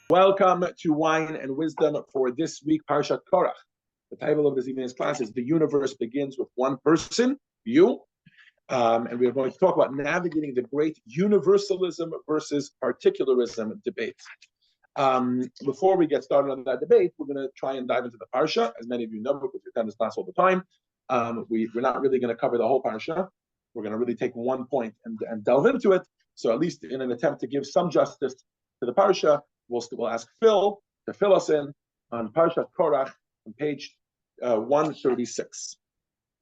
Welcome to Wine and Wisdom for this week, Parshat Korach. The title of this evening's class is The Universe Begins with One Person, you. And we are going to talk about navigating the great universalism versus particularism debate. Before we get started on that debate, we're going to try and dive into the Parsha. As many of you know, because we attend this class all the time, we're not really going to cover the whole Parsha. We're going to really take one point and delve into it. So at least in an attempt to give some justice to the Parsha, we'll ask Phil to fill us in on Parshat Korach on page 136.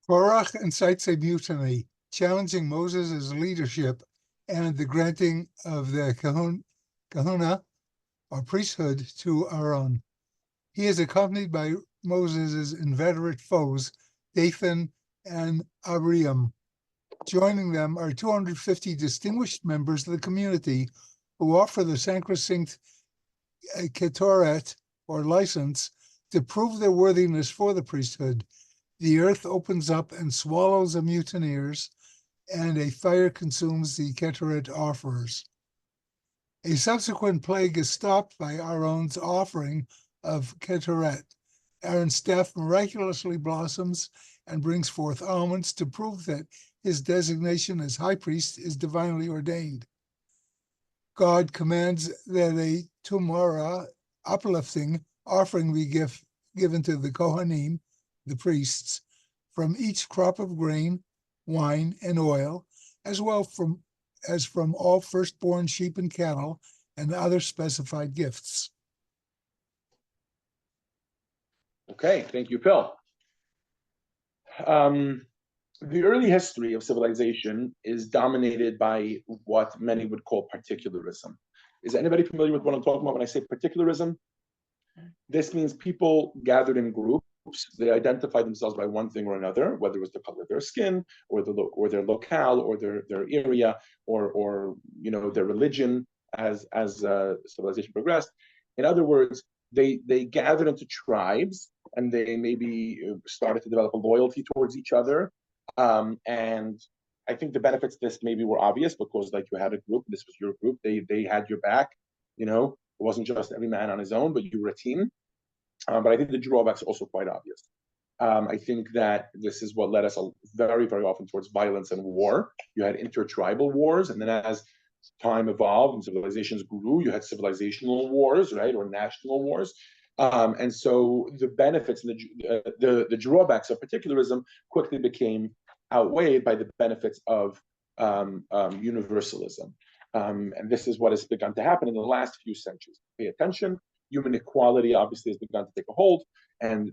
Korach incites a mutiny, challenging Moses' leadership and the granting of the kahuna, or priesthood, to Aaron. He is accompanied by Moses' inveterate foes, Dathan and Abiram. Joining them are 250 distinguished members of the community who offer the sacrosanct ketoret, or license, to prove their worthiness for the priesthood. The earth opens up and swallows the mutineers, and a fire consumes the ketoret offerers. A subsequent plague is stopped by Aaron's offering of ketoret. Aaron's staff miraculously blossoms and brings forth almonds to prove that his designation as high priest is divinely ordained. God commands that a tumorah, uplifting offering be given to the Kohanim, the priests, from each crop of grain, wine, and oil, as well as from all firstborn sheep and cattle, and other specified gifts. Okay, thank you, Phil. The early history of civilization is dominated by what many would call particularism. Is anybody familiar with what I'm talking about when I say particularism? This means people gathered in groups. They identified themselves by one thing or another, whether it was the color of their skin, or their locale, or their area, or their religion as civilization progressed. In other words, they gathered into tribes, and they maybe started to develop a loyalty towards each other. And I think the benefits of this maybe were obvious because, like, you had a group, this was your group, they had your back, it wasn't just every man on his own, but you were a team. But I think the drawbacks are also quite obvious. I think that this is what led us very, very often towards violence and war. You had intertribal wars, and then as time evolved and civilizations grew, you had civilizational wars, right, or national wars. And so the benefits and the drawbacks of particularism quickly became outweighed by the benefits of universalism. And this is what has begun to happen in the last few centuries. Pay attention. Human equality obviously has begun to take a hold, and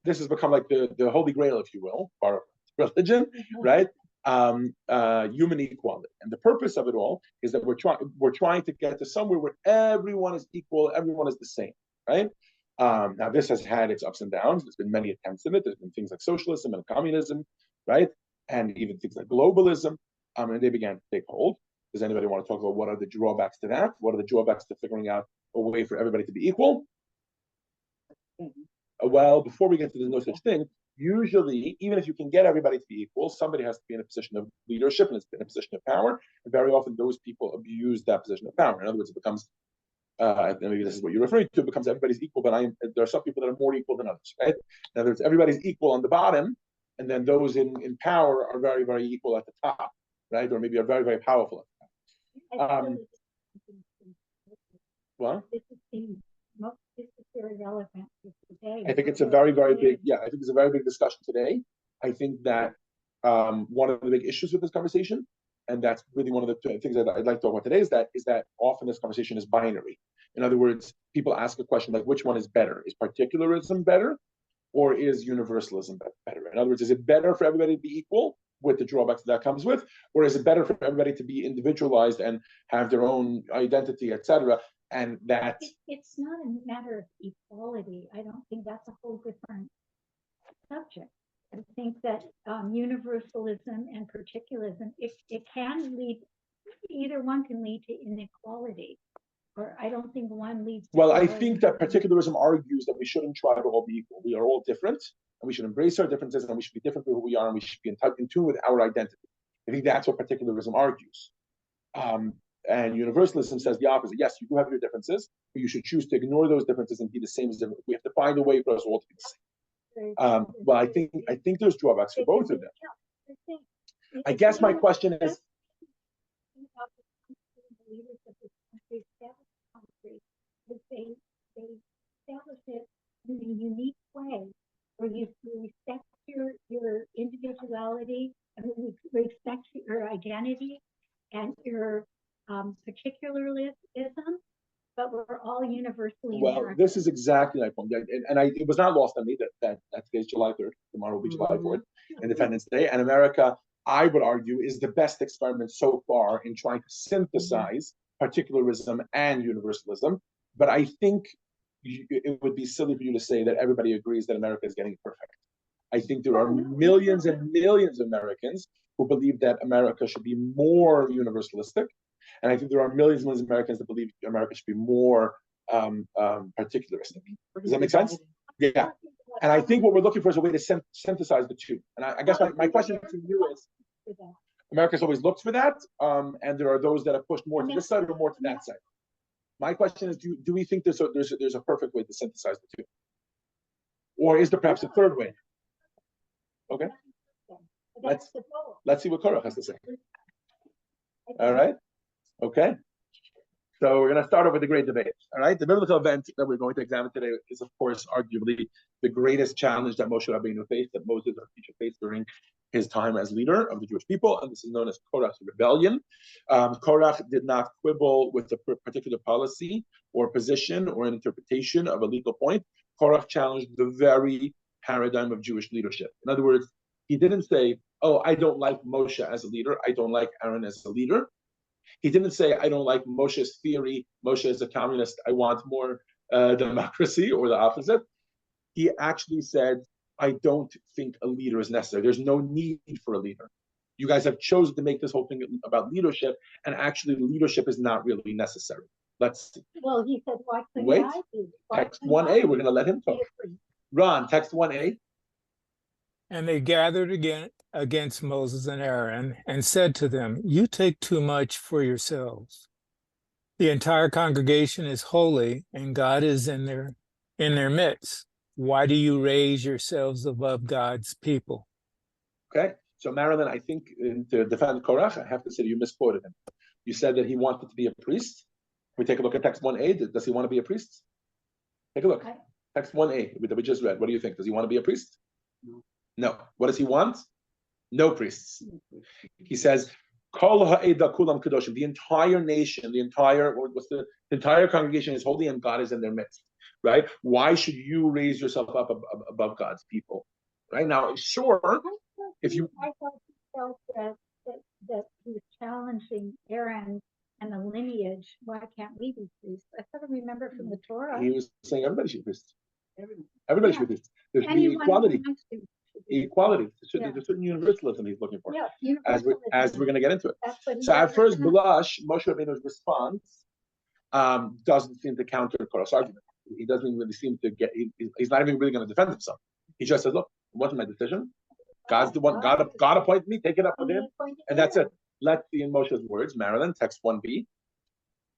this has become like the holy grail, if you will, for religion, right? Human equality, and the purpose of it all is that we're trying to get to somewhere where everyone is equal, everyone is the same, right? Now this has had its ups and downs. There's been many attempts in it. There's been things like socialism and communism, right? And even things like globalism, and they began to take hold. Does anybody want to talk about what are the drawbacks to that? What are the drawbacks to figuring out a way for everybody to be equal? Well, before we get to the no such thing, usually, even if you can get everybody to be equal, somebody has to be in a position of leadership and in a position of power. And very often, those people abuse that position of power. In other words, it becomes, maybe this is what you're referring to, it becomes everybody's equal, but there are some people that are more equal than others, right? In other words, everybody's equal on the bottom, and then those in power are very, very equal at the top, right? Or maybe are very, very powerful at the top. Well, this is very relevant today. I think it's a very, very big, I think it's a very big discussion today. I think that one of the big issues with this conversation, and that's really one of the things that I'd like to talk about today, is that often this conversation is binary. In other words, people ask a question like, which one is better? Is particularism better, or is universalism better? In other words, is it better for everybody to be equal, with the drawbacks that comes with, or is it better for everybody to be individualized and have their own identity, etc.? And that it's not a matter of equality. I don't think that's a whole different subject. I think that universalism and particularism, it can lead, either one can lead to inequality, or I don't think one leads to. Well, I think that particularism argues that we shouldn't try to all be equal. We are all different, and we should embrace our differences, and we should be different for who we are, and we should be in tune with our identity. I think that's what particularism argues. And universalism says the opposite. Yes, you do have your differences, but you should choose to ignore those differences and be the same as them. We have to find a way for us all to be the same. Well, I think there's drawbacks for both of them. I guess my question is, they establish it in a unique way where you respect your individuality and respect your identity and your particularism, but we're all universally American. This is exactly my point. And it was not lost on me that today's July 3rd, tomorrow will be July 4th, Independence Day. And America, I would argue, is the best experiment so far in trying to synthesize particularism and universalism. But I think it would be silly for you to say that everybody agrees that America is getting perfect. I think there are millions and millions of Americans who believe that America should be more universalistic. And I think there are millions and millions of Americans that believe America should be more particularistic. Does that make sense? Yeah. And I think what we're looking for is a way to synthesize the two. And I guess my question to you is, America's always looked for that, and there are those that have pushed more to this side or more to that side. My question is, do we think there's a perfect way to synthesize the two? Or is there perhaps a third way? Okay. Let's see what Korach has to say. All right. Okay. So we're going to start off with the great debate. All right. The biblical event that we're going to examine today is, of course, arguably the greatest challenge that Moshe Rabbeinu faced, that Moses, our teacher, faced during his time as leader of the Jewish people, and this is known as Korach's rebellion. Korach did not quibble with a particular policy or position or an interpretation of a legal point. Korach challenged the very paradigm of Jewish leadership. In other words, he didn't say, oh, I don't like Moshe as a leader, I don't like Aaron as a leader. He didn't say, I don't like Moshe's theory, Moshe is a communist, I want more democracy, or the opposite. He actually said, I don't think a leader is necessary. There's no need for a leader. You guys have chosen to make this whole thing about leadership, and actually leadership is not really necessary. Let's see. Well, he said, why couldn't Wait, I be? text 1a, we're going to let him talk. Ron, text 1a. And they gathered again against Moses and Aaron and said to them, you take too much for yourselves. The entire congregation is holy and God is in their midst. Why do you raise yourselves above God's people? Okay, so Marilyn, I think to defend Korach, I have to say you misquoted him. You said that he wanted to be a priest. We take a look at text 1a. Does he want to be a priest? Take a look. Text 1a that we just read. What do you think? Does he want to be a priest? No. What does he want? No priests. He says, Kol ha'eda kulam kadoshim. The entire nation, the entire congregation is holy and God is in their midst. Right? Why should you raise yourself up above God's people? Right? Now, sure, if you... I thought he felt that he was challenging Aaron and the lineage. Why can't we be priests? I sort of remember from the Torah. He was saying everybody should be priests. Everybody should be priests. There should be equality. Equality. There's a certain universalism he's looking for. Yeah, as we're going to get into it. So at first blush, Moshe Rabbeinu's response doesn't seem to counter Korach's argument. He doesn't really seem to get. He's not even really going to defend himself. He just says, "Look, it wasn't my decision. God's the one. God appointed me. Take it up with him, and that's it." Let's see in Moshe's words. Marilyn, text 1b.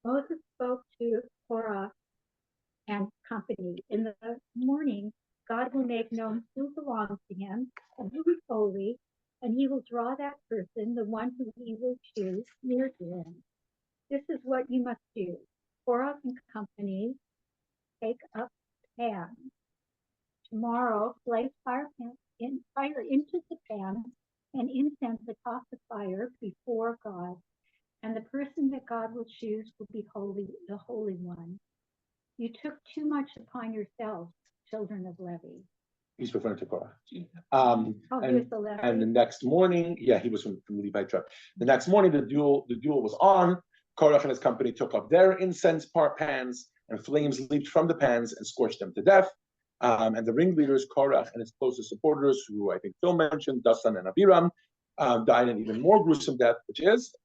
Moses spoke to Korach and company. In the morning, God will make known who belongs to him and who is holy, and he will draw that person, the one who he will choose, near to him. This is what you must do. Korach and company, take up pans. Tomorrow, place fire into the pans and incense atop the fire before God. And the person that God will choose will be holy, the Holy One. You took too much upon yourselves, children of Levi. He's referring to Korach. And the next morning, he was from the Levite tribe. The next morning, the duel was on. Korach and his company took up their incense pans, and flames leaped from the pans and scorched them to death. And the ringleaders, Korach and his closest supporters, who I think Phil mentioned, Dasan and Abiram, died an even more gruesome death, which is,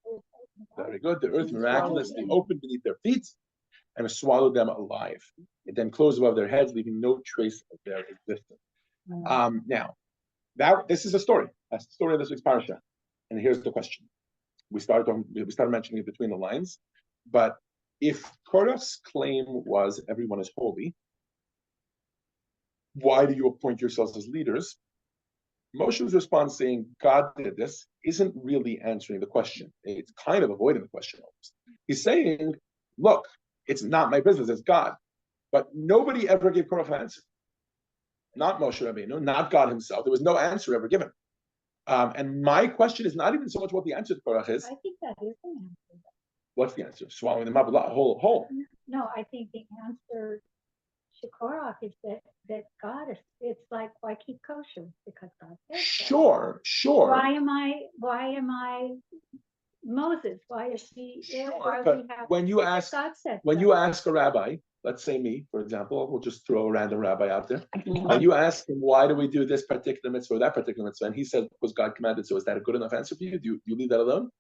very good, the earth miraculously opened beneath their feet and swallowed them alive. It then closed above their heads, leaving no trace of their existence. Now, this is a story. That's the story of this week's Parshat. And here's the question. We started mentioning it between the lines. But if Korach's claim was everyone is holy, why do you appoint yourselves as leaders? Moshe's response saying God did this isn't really answering the question. It's kind of avoiding the question almost. He's saying, look, it's not my business, it's God. But nobody ever gave Korach an answer. Not Moshe Rabbeinu, not God himself. There was no answer ever given. And my question is not even so much what the answer to Korach is. I think that is the answer. What's the answer? Swallowing them up whole. No, I think the answer to Korach is that God is, it's like, why keep kosher? Because God says so. Sure. Why am I Moses? Why is he? Sure, but when you ask a rabbi, let's say me, for example, we'll just throw a random rabbi out there. And you ask him, why do we do this particular mitzvah or that particular mitzvah? And he says, because God commanded. So is that a good enough answer for you? Do you leave that alone?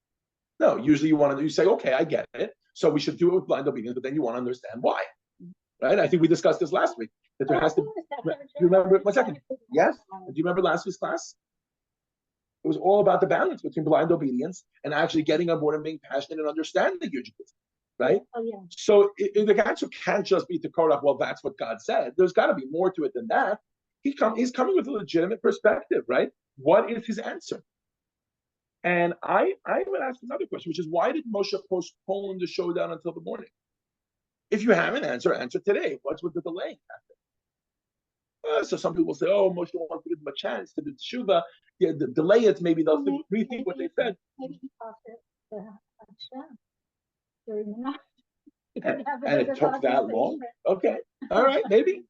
No, usually you say, okay, I get it. So we should do it with blind obedience, but then you want to understand why. Right? I think we discussed this last week. That there has to. Do you remember? 1 second. Yes. Do you remember last week's class? It was all about the balance between blind obedience and actually getting on board and being passionate and understanding your Judaism, right? Oh, yeah. So the answer can't just be to Korach, well, that's what God said. There's got to be more to it than that. He's coming with a legitimate perspective, right? What is his answer? And I would ask another question, which is, why did Moshe postpone the showdown until the morning? If you have an answer today. What's with the delay? So some people say, oh, Moshe wants to give them a chance to do teshuva. Yeah, delay it. Maybe they'll rethink what they said. Maybe he thought that Hashem during the night. And it took that long? Okay. All right. Maybe.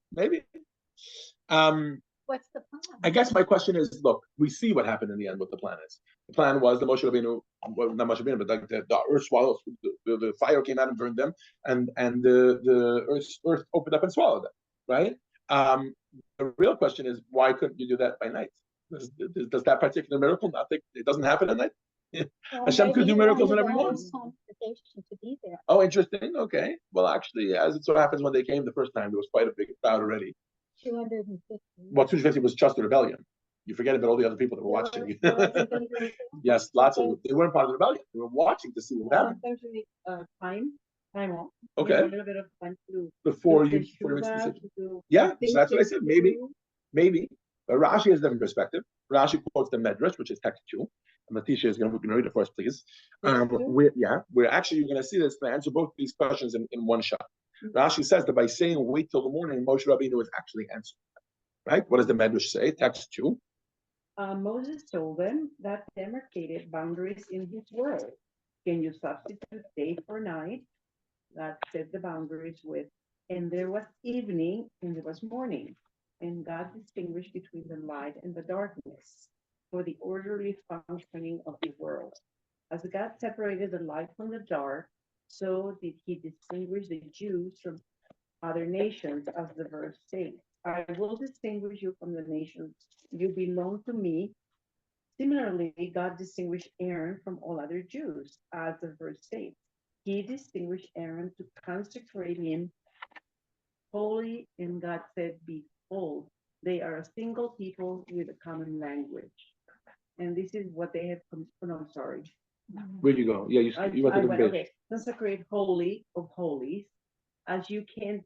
What's the plan? I guess my question is, look, we see what happened in the end, what the plan is. The plan was the Moshe Rabbeinu, well, not Moshe Rabbeinu, but like the earth swallowed, the fire came out and burned them, and the earth opened up and swallowed them, right? The real question is, why couldn't you do that by night? Does that particular miracle not think it doesn't happen at night? Well, Hashem could do miracles whenever he wants. To be there. Oh, interesting. Okay. Well, actually, as it so happens, when they came the first time, there was quite a big crowd already. 250. Well, 250 was just a rebellion. You forget about all the other people that were watching. Yes, lots of they weren't part of the rebellion. They were watching to see what happened. There's time off. Okay. A little bit of time to Before do you teshuva, to do yeah, things that's what I said. to Maybe. But Rashi has a different perspective. Rashi quotes the Medrash, which is text 2. And Letitia is going to read it for us, please. We're actually, you're going to see this to answer both these questions in one shot. Rashi says that by saying wait till the morning, Moshe Rabbeinu is actually answering. Right? What does the Medrash say? Text 2. Moses told them that demarcated boundaries in his word. Can you substitute day for night? God set the boundaries with, and there was evening and there was morning. And God distinguished between the light and the darkness for the orderly functioning of the world. As God separated the light from the dark, so did he distinguish the Jews from other nations, as the verse states. I will distinguish you from the nations. You belong to me. Similarly, God distinguished Aaron from all other Jews, as the verse states. He distinguished Aaron to consecrate him holy, and God said, behold, they are a single people with a common language. And this is what they have come. Oh, no, I'm sorry. Where you go? Yeah, you went to the page. Okay. Consecrate holy of holies, as you can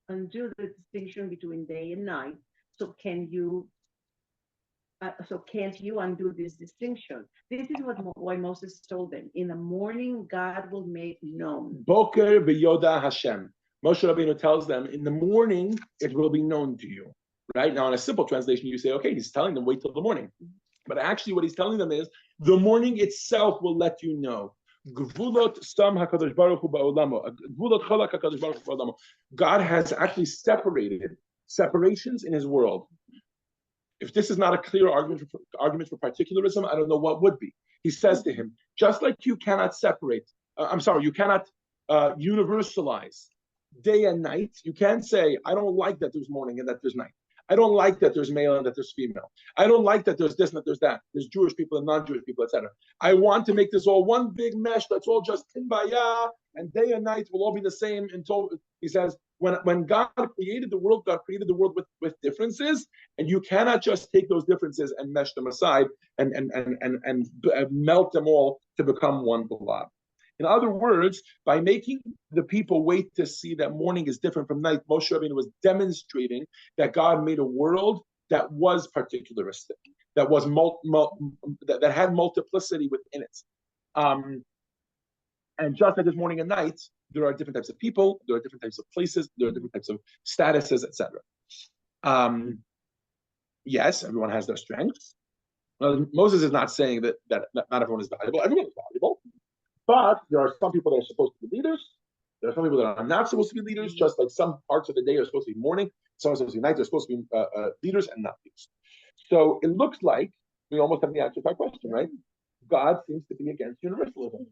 undo the distinction between day and night. So can't you undo this distinction? This is why Moses told them. In the morning, God will make known. Boker v'yoda Hashem. Moshe Rabbeinu tells them, in the morning, it will be known to you. Right? Now, in a simple translation, you say, okay, he's telling them, wait till the morning. But actually, what he's telling them is, the morning itself will let you know. God has actually separations in his world. If this is not a clear argument for particularism, I don't know what would be. He says to him, just like you cannot separate, you cannot universalize day and night. You can't say, I don't like that there's morning and that there's night. I don't like that there's male and that there's female. I don't like that there's this and that there's that. There's Jewish people and non-Jewish people, etc. I want to make this all one big mesh that's all just kinbaya, and day and night will all be the same until, he says, when God created the world, God created the world with differences, and you cannot just take those differences and mesh them aside and melt them all to become one blob. In other words, by making the people wait to see that morning is different from night, Moshe Rabbeinu was demonstrating that God made a world that was particularistic, that was that had multiplicity within it. And just like this morning and night, there are different types of people, there are different types of places, there are different types of statuses, etc. Yes, everyone has their strengths. Moses is not saying that not everyone is valuable. Everyone is valuable. But there are some people that are supposed to be leaders. There are some people that are not supposed to be leaders, just like some parts of the day are supposed to be morning, some are supposed to be night, they're supposed to be leaders and not leaders. So it looks like we almost have the answer to our question, right? God seems to be against universalism.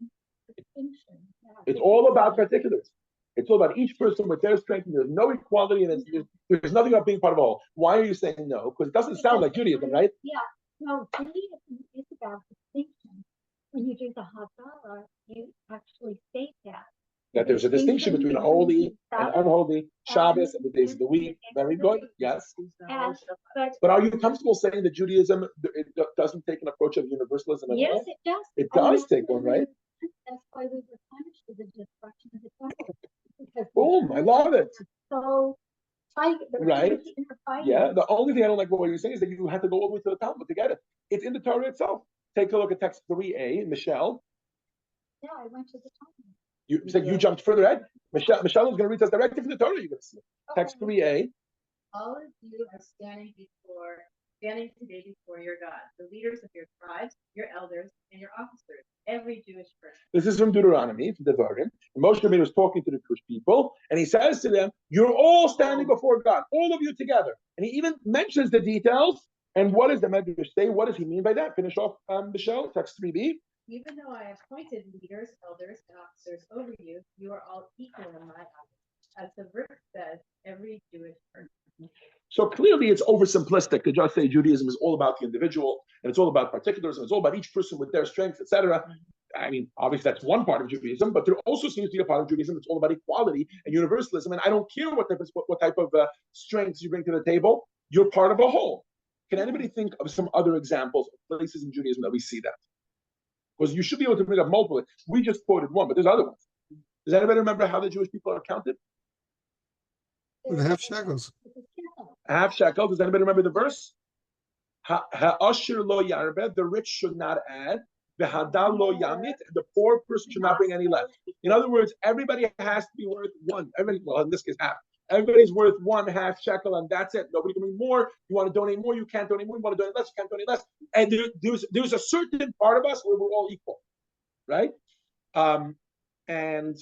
It's all about particulars. It's all about each person with their strength, and there's no equality, and there's nothing about being part of all. Why are you saying no? Because it doesn't sound like Judaism, right? Yeah, no, Judaism is about distinction. When you do the Havdalah, you actually state that There's a distinction between holy and unholy, Shabbos and the days of the week. Very good, yes. But are you comfortable saying that Judaism doesn't take an approach of universalism at all? Yes, it does. It does take one, right? That's why we were punished with the destruction of the temple. Boom, I love it. So, right? Yeah, the only thing I don't like about what you're saying is that you have to go all the way to the Talmud to get it. It's in the Torah itself. Take a look at text 3a, Michelle. Yeah, I went to the Talmud. You said you jumped further ahead. Michelle is going to read us directly from the Torah. You're going to see it. Text 3a. All of you are standing today before your God, the leaders of your tribes, your elders, and your officers, every Jewish person. This is from Deuteronomy, from Devarim. Moshe Rabbeinu was talking to the Jewish people, and he says to them, "You're all standing before God, all of you together." And he even mentions the details. And what is the Medrash say? What does he mean by that? Finish off, Michelle. Text 3b. Even though I appointed leaders, elders, and officers over you, you are all equal in my eyes. As the verse says, every Jewish person. So clearly it's oversimplistic to just say Judaism is all about the individual, and it's all about particularism, it's all about each person with their strengths, etc. I mean, obviously that's one part of Judaism, but there also seems to be a part of Judaism that's all about equality and universalism. And I don't care what type of strengths you bring to the table, you're part of a whole. Can anybody think of some other examples of places in Judaism that we see that? Because you should be able to bring up multiple. We just quoted one, but there's other ones. Does anybody remember how the Jewish people are counted? With half shekels. Half shekel. Does anybody remember the verse? Ha'asher lo yarbeh, the rich should not add. V'hadal lo yamit, the poor person should not bring any less. In other words, everybody has to be worth one. Everybody, well, in this case, half. Everybody's worth 1/2 shekel, and that's it. Nobody can bring more. You want to donate more, you can't donate more. You want to donate less, you can't donate less. And there's a certain part of us where we're all equal, right? And I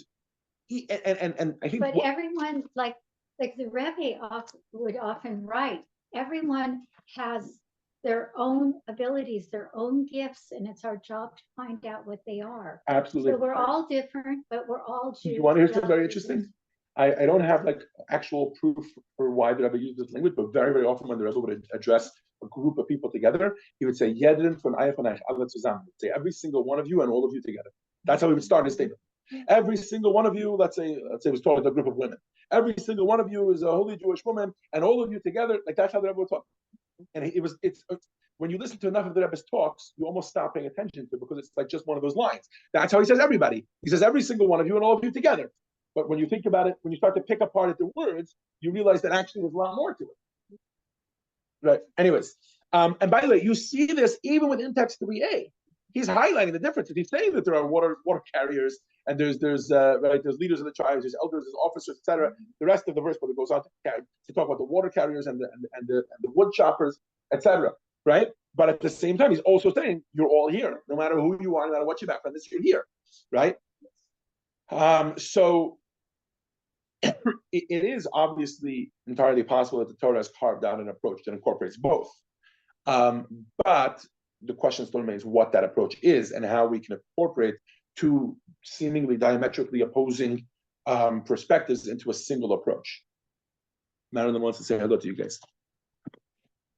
think. But everyone, like the Rebbe would often write, everyone has their own abilities, their own gifts, and it's our job to find out what they are. Absolutely. So we're all different, but we're all Jews. You want to hear something very interesting? I don't have like actual proof for why the Rebbe used this language, but very, very often when the Rebbe would address a group of people together, he would say, "Jedin von euch alle zusammen." Say every single one of you and all of you together. That's how he would start his statement. Every single one of you, let's say it was talking to a group of women. Every single one of you is a holy Jewish woman, and all of you together, like that's how the Rebbe would talk. And it's when you listen to enough of the Rebbe's talks, you almost stop paying attention to it because it's like just one of those lines. That's how he says everybody. He says every single one of you and all of you together. But when you think about it, when you start to pick apart at the words, you realize that actually there's a lot more to it. Right. Anyways, and by the way, you see this even within text 3a. He's highlighting the differences. He's saying that there are water carriers, and there's leaders of the tribes, there's elders, there's officers, etc. The rest of the verse, but it goes on to talk about the water carriers and the wood choppers, etc. Right? But at the same time, he's also saying you're all here, no matter who you are, no matter what your background is, you're here, right? So it is obviously entirely possible that the Torah has carved out an approach that incorporates both. But the question still remains what that approach is and how we can incorporate two seemingly diametrically opposing perspectives into a single approach. Marilyn wants to say hello to you guys.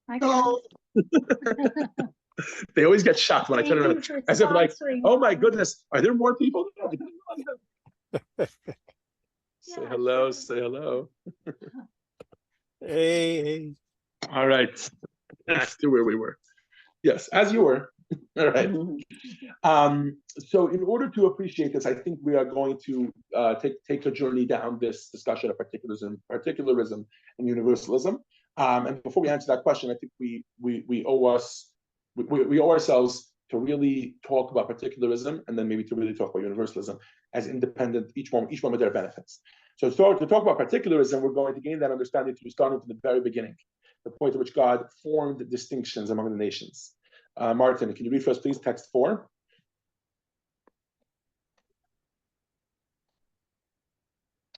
Hello. They always get shocked when I turn around as if like, oh my goodness, are there more people? Say hello, say hello. Hey. All right, back to where we were. Yes, as you were. All right. So in order to appreciate this, I think we are going to take a journey down this discussion of particularism and universalism. And before we answer that question, I think we owe ourselves to really talk about particularism, and then maybe to really talk about universalism as independent, each one with their benefits. So to talk about particularism, we're going to gain that understanding through starting from the very beginning, the point at which God formed distinctions among the nations. Martin, can you read for us, please, text 4?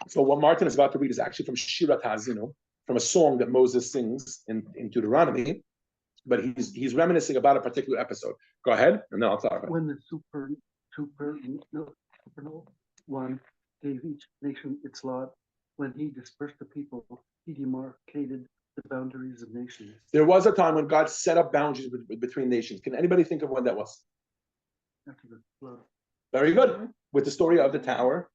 So what Martin is about to read is actually from Shirat Hazinu, from a song that Moses sings in Deuteronomy, but he's reminiscing about a particular episode. Go ahead, and then I'll talk about it. When the supernal one gave each nation its lot, when he dispersed the people, he demarcated the boundaries of nations. There was a time when God set up boundaries between nations. Can anybody think of when that was? After the flood. Very good. With the story of the Tower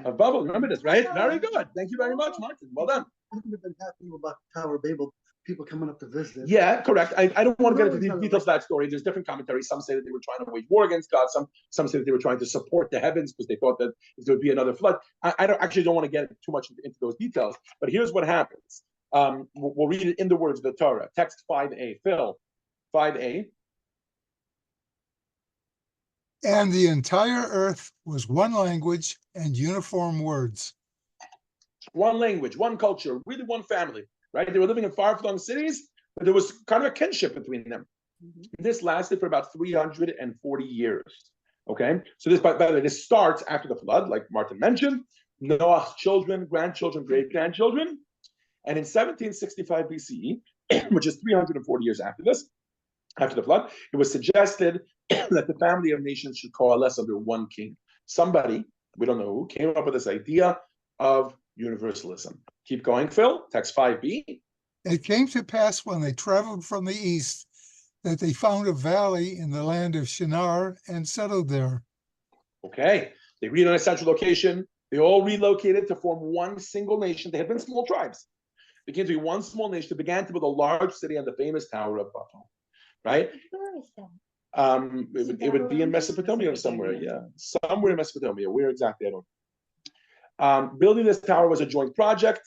of Babel. Remember this, right? Very good. Thank you very much, Martin. Well done. I wouldn't have been happy about Tower of Babel, people coming up to visit. Yeah, correct. I don't want to get into the details of that story. There's different commentaries. Some say that they were trying to wage war against God. Some say that they were trying to support the heavens because they thought that there would be another flood. I don't want to get too much into those details. But here's what happens. We'll read it in the words of the Torah. Text 5a. Phil, 5a. And the entire earth was one language and uniform words. One language, one culture, really one family, right? They were living in far-flung cities, but there was kind of a kinship between them. This lasted for about 340 years. Okay, so this, by the way, this starts after the flood, like Martin mentioned. Noah's children, grandchildren, great-grandchildren. And in 1765 BCE, which is 340 years after the flood, it was suggested that the family of nations should coalesce under one king. Somebody, we don't know who, came up with this idea of universalism. Keep going, Phil. Text 5b. It came to pass when they traveled from the east that they found a valley in the land of Shinar and settled there. Okay, they agreed on a central location. They all relocated to form one single nation. They had been small tribes. They came to be one small nation. They began to build a large city on the famous Tower of Babel. Right? Where is that? It would be in Mesopotamia somewhere. Yeah, somewhere in Mesopotamia. Where exactly? I don't know. Building this tower was a joint project.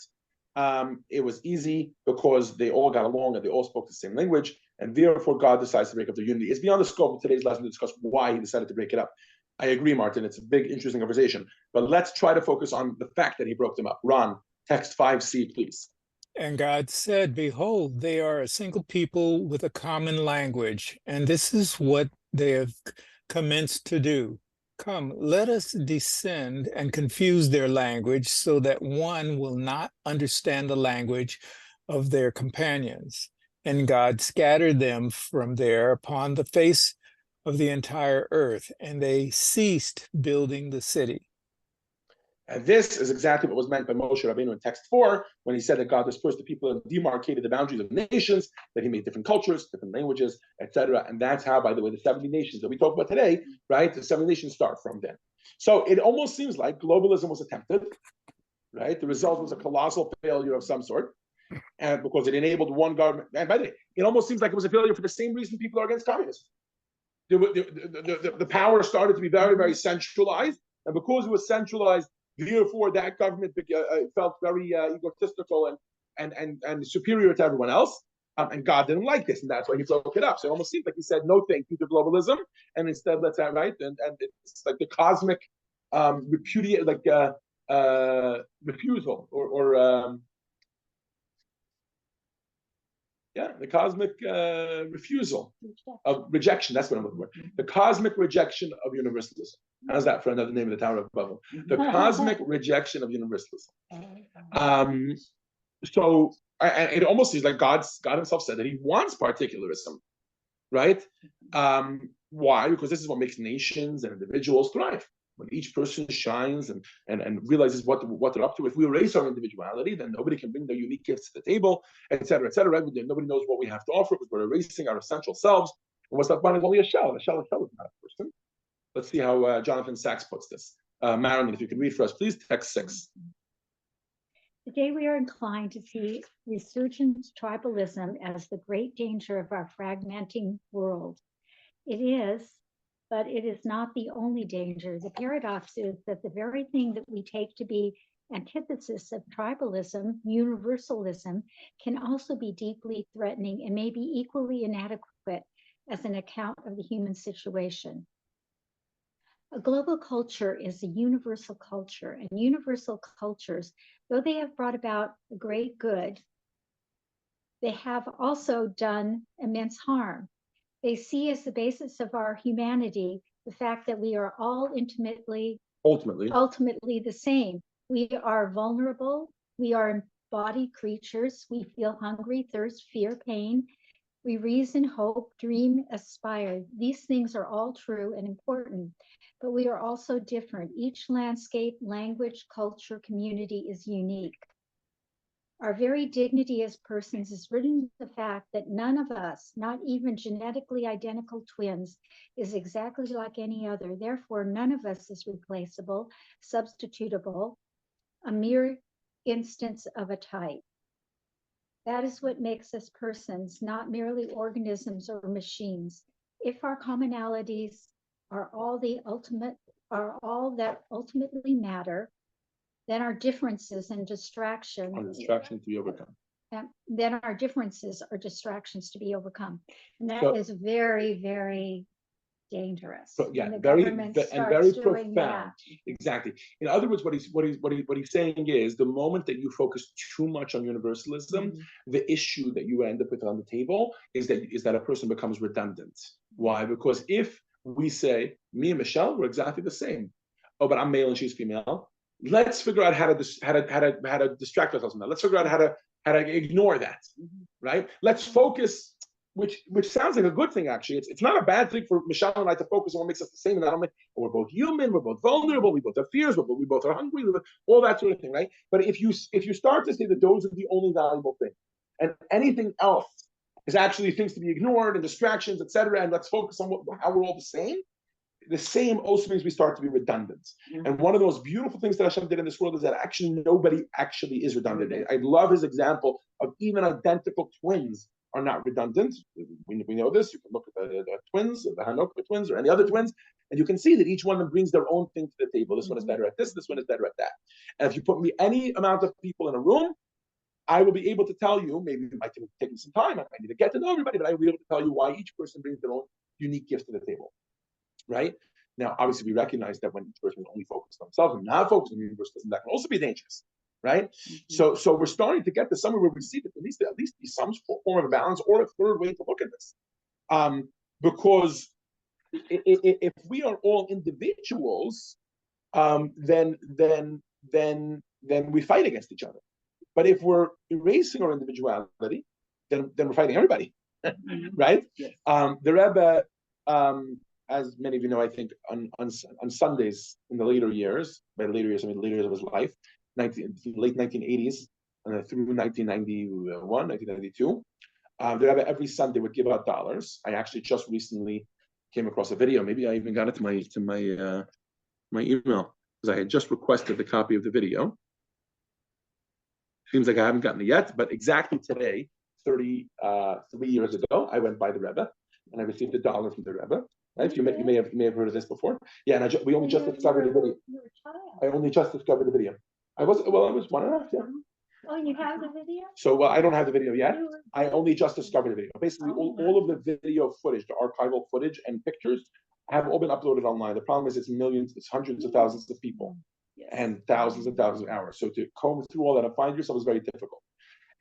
It was easy because they all got along and they all spoke the same language, and therefore God decides to break up their unity. It's beyond the scope of today's lesson to discuss why he decided to break it up. I agree, Martin. It's a big, interesting conversation. But let's try to focus on the fact that he broke them up. Ron, text 5c, please. And God said, behold, they are a single people with a common language, and this is what they have commenced to do. Come, let us descend and confuse their language so that one will not understand the language of their companions. And God scattered them from there upon the face of the entire earth, and they ceased building the city. And this is exactly what was meant by Moshe Rabbeinu in text 4, when he said that God dispersed the people and demarcated the boundaries of nations, that he made different cultures, different languages, etc. And that's how, by the way, the 70 nations that we talk about today, right, the 70 nations start from then. So it almost seems like globalism was attempted, right? The result was a colossal failure of some sort, and because it enabled one government. And by the way, it almost seems like it was a failure for the same reason people are against communism. The power started to be very, very centralized, and because it was centralized, therefore that government felt very egotistical and superior to everyone else, and God didn't like this, and that's why he broke it up. So it almost seems like he said no thank you to globalism, and instead let's have, right, and it's like the cosmic refusal or the cosmic refusal of rejection. That's what I'm looking for. The cosmic rejection of universalism. How's that for another name of the Tower of Babel? The cosmic rejection of universalism. So it almost seems like God himself said that he wants particularism, right? Why? Because this is what makes nations and individuals thrive. When each person shines and realizes what they're up to. If we erase our individuality, then nobody can bring their unique gifts to the table, etc., etc. Right? Nobody knows what we have to offer because we're erasing our essential selves. And what's that one is only a shell. A shell is not a person. Let's see how Jonathan Sachs puts this. Marilyn, if you can read for us, please, text 6. Today we are inclined to see resurgent tribalism as the great danger of our fragmenting world. It is, but it is not the only danger. The paradox is that the very thing that we take to be antithesis of tribalism, universalism, can also be deeply threatening and may be equally inadequate as an account of the human situation. A global culture is a universal culture, and universal cultures, though they have brought about a great good, they have also done immense harm. They see as the basis of our humanity the fact that we are all ultimately the same. We are vulnerable. We are embodied creatures. We feel hungry, thirst, fear, pain. We reason, hope, dream, aspire. These things are all true and important, but we are also different. Each landscape, language, culture, community is unique. Our very dignity as persons is written in the fact that none of us, not even genetically identical twins, is exactly like any other. Therefore, none of us is replaceable, substitutable, a mere instance of a type. That is what makes us persons, not merely organisms or machines. If our commonalities are all that ultimately matter, then our differences and distractions to be overcome. then our differences are distractions to be overcome. And that So- is very, very dangerous. So, yeah, when the very government and starts very doing profound. Exactly. In other words, what he's saying is the moment that you focus too much on universalism, the issue that you end up with on the table is that a person becomes redundant. Why? Because if we say me and Michelle, we're exactly the same. Oh, but I'm male and she's female. Let's figure out how to distract ourselves from that. Let's figure out how to ignore that, right? Let's focus, which sounds like a good thing actually. It's not a bad thing for Michelle and I to focus on what makes us the same. And we're both human, we're both vulnerable, we both have fears, we both are hungry, all that sort of thing, right? But if you start to say that those are the only valuable things, and anything else is actually things to be ignored and distractions, etc., and let's focus on how we're all the same also means we start to be redundant. And one of the most beautiful things that Hashem did in this world is that actually nobody actually is redundant. I love his example of even identical twins are not redundant. We know this. You can look at the twins, the Hanukkah twins, or any other twins, and you can see that each one of them brings their own thing to the table. This one is better at this one is better at that. And if you put me any amount of people in a room, I will be able to tell you, maybe it might take me some time, I need to get to know everybody, but I will be able to tell you why each person brings their own unique gift to the table. Right? Now, obviously, we recognize that when each person is only focused on themselves and not focused on the universalism, that can also be dangerous, right? So we're starting to get to somewhere where we see that at least be some form of a balance or a third way to look at this, because if we are all individuals, then we fight against each other. But if we're erasing our individuality, then we're fighting everybody, right? Yes. The Rebbe. As many of you know, I think on Sundays in the later years, by later years, I mean later years of his life, late 1980s through 1991, 1992, the Rebbe every Sunday would give out dollars. I actually just recently came across a video. Maybe I even got it to my email because I had just requested the copy of the video. Seems like I haven't gotten it yet, but exactly today, 33 years ago, I went by the Rebbe and I received $1 from the Rebbe. Right? You may have heard of this before. Yeah, and we only just discovered the video. I only just discovered the video. I was 1.5. Yeah. Oh, you have the video? So I don't have the video yet. I only just discovered the video. Basically, all of the video footage, the archival footage and pictures, have all been uploaded online. The problem is it's hundreds of thousands of people, and thousands of hours. So to comb through all that and find yourself is very difficult.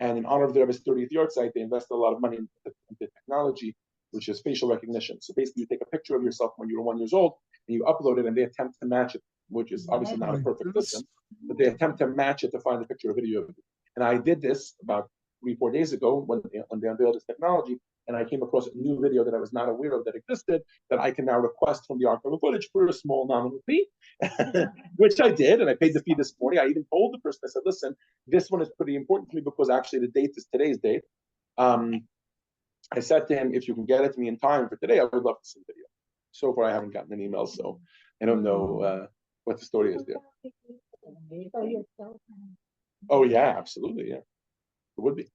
And in honor of the Rebbe's 30th yahrzeit, they invested a lot of money into technology, which is facial recognition. So basically, you take a picture of yourself when you were 1 year old, and you upload it, and they attempt to match it, which is obviously not a perfect system, but they attempt to match it to find a picture or video of it. And I did this about 3-4 days ago when they unveiled this technology, and I came across a new video that I was not aware of that existed, that I can now request from the archival footage for a small nominal fee, which I did, and I paid the fee this morning. I even told the person, I said, listen, this one is pretty important to me because actually the date is today's date. I said to him, if you can get it to me in time for today, I would love to see the video. So far, I haven't gotten an email, so I don't know what the story is there. Oh, yeah, absolutely, yeah. It would be.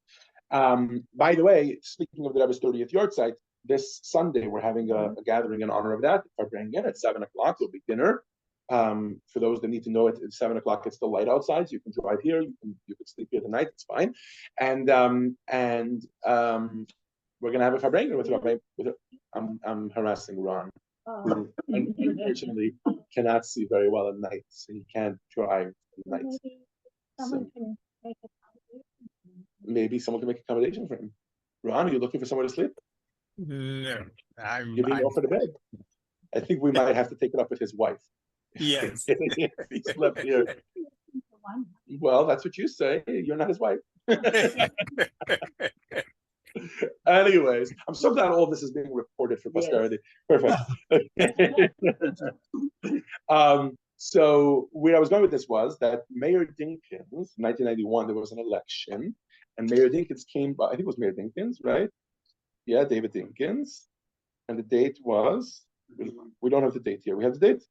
By the way, speaking of the Rebbe's 30th yahrzeit, this Sunday, we're having a gathering in honor of that. If I bring in at 7 o'clock, there'll be dinner. For those that need to know it, at 7 o'clock, it's still light outside, so you can drive here. You can sleep here tonight. It's fine. And we're gonna have a farbrengen with Rabbi. I'm harassing Ron, who unfortunately cannot see very well at night, so he can't drive at night. Maybe someone can make a Maybe someone can make accommodation for him. Ron, are you looking for somewhere to sleep? No, You're being offered a bed. I think we might have to take it up with his wife. Yes. If he slept here. one. Well, that's what you say. You're not his wife. Anyways, I'm so glad all this is being reported for posterity. Perfect. So where I was going with this was that Mayor Dinkins, 1991, there was an election, and Mayor Dinkins came by, I think it was Mayor Dinkins, right? Yeah, David Dinkins. And the date was, we don't have the date here. We have the date?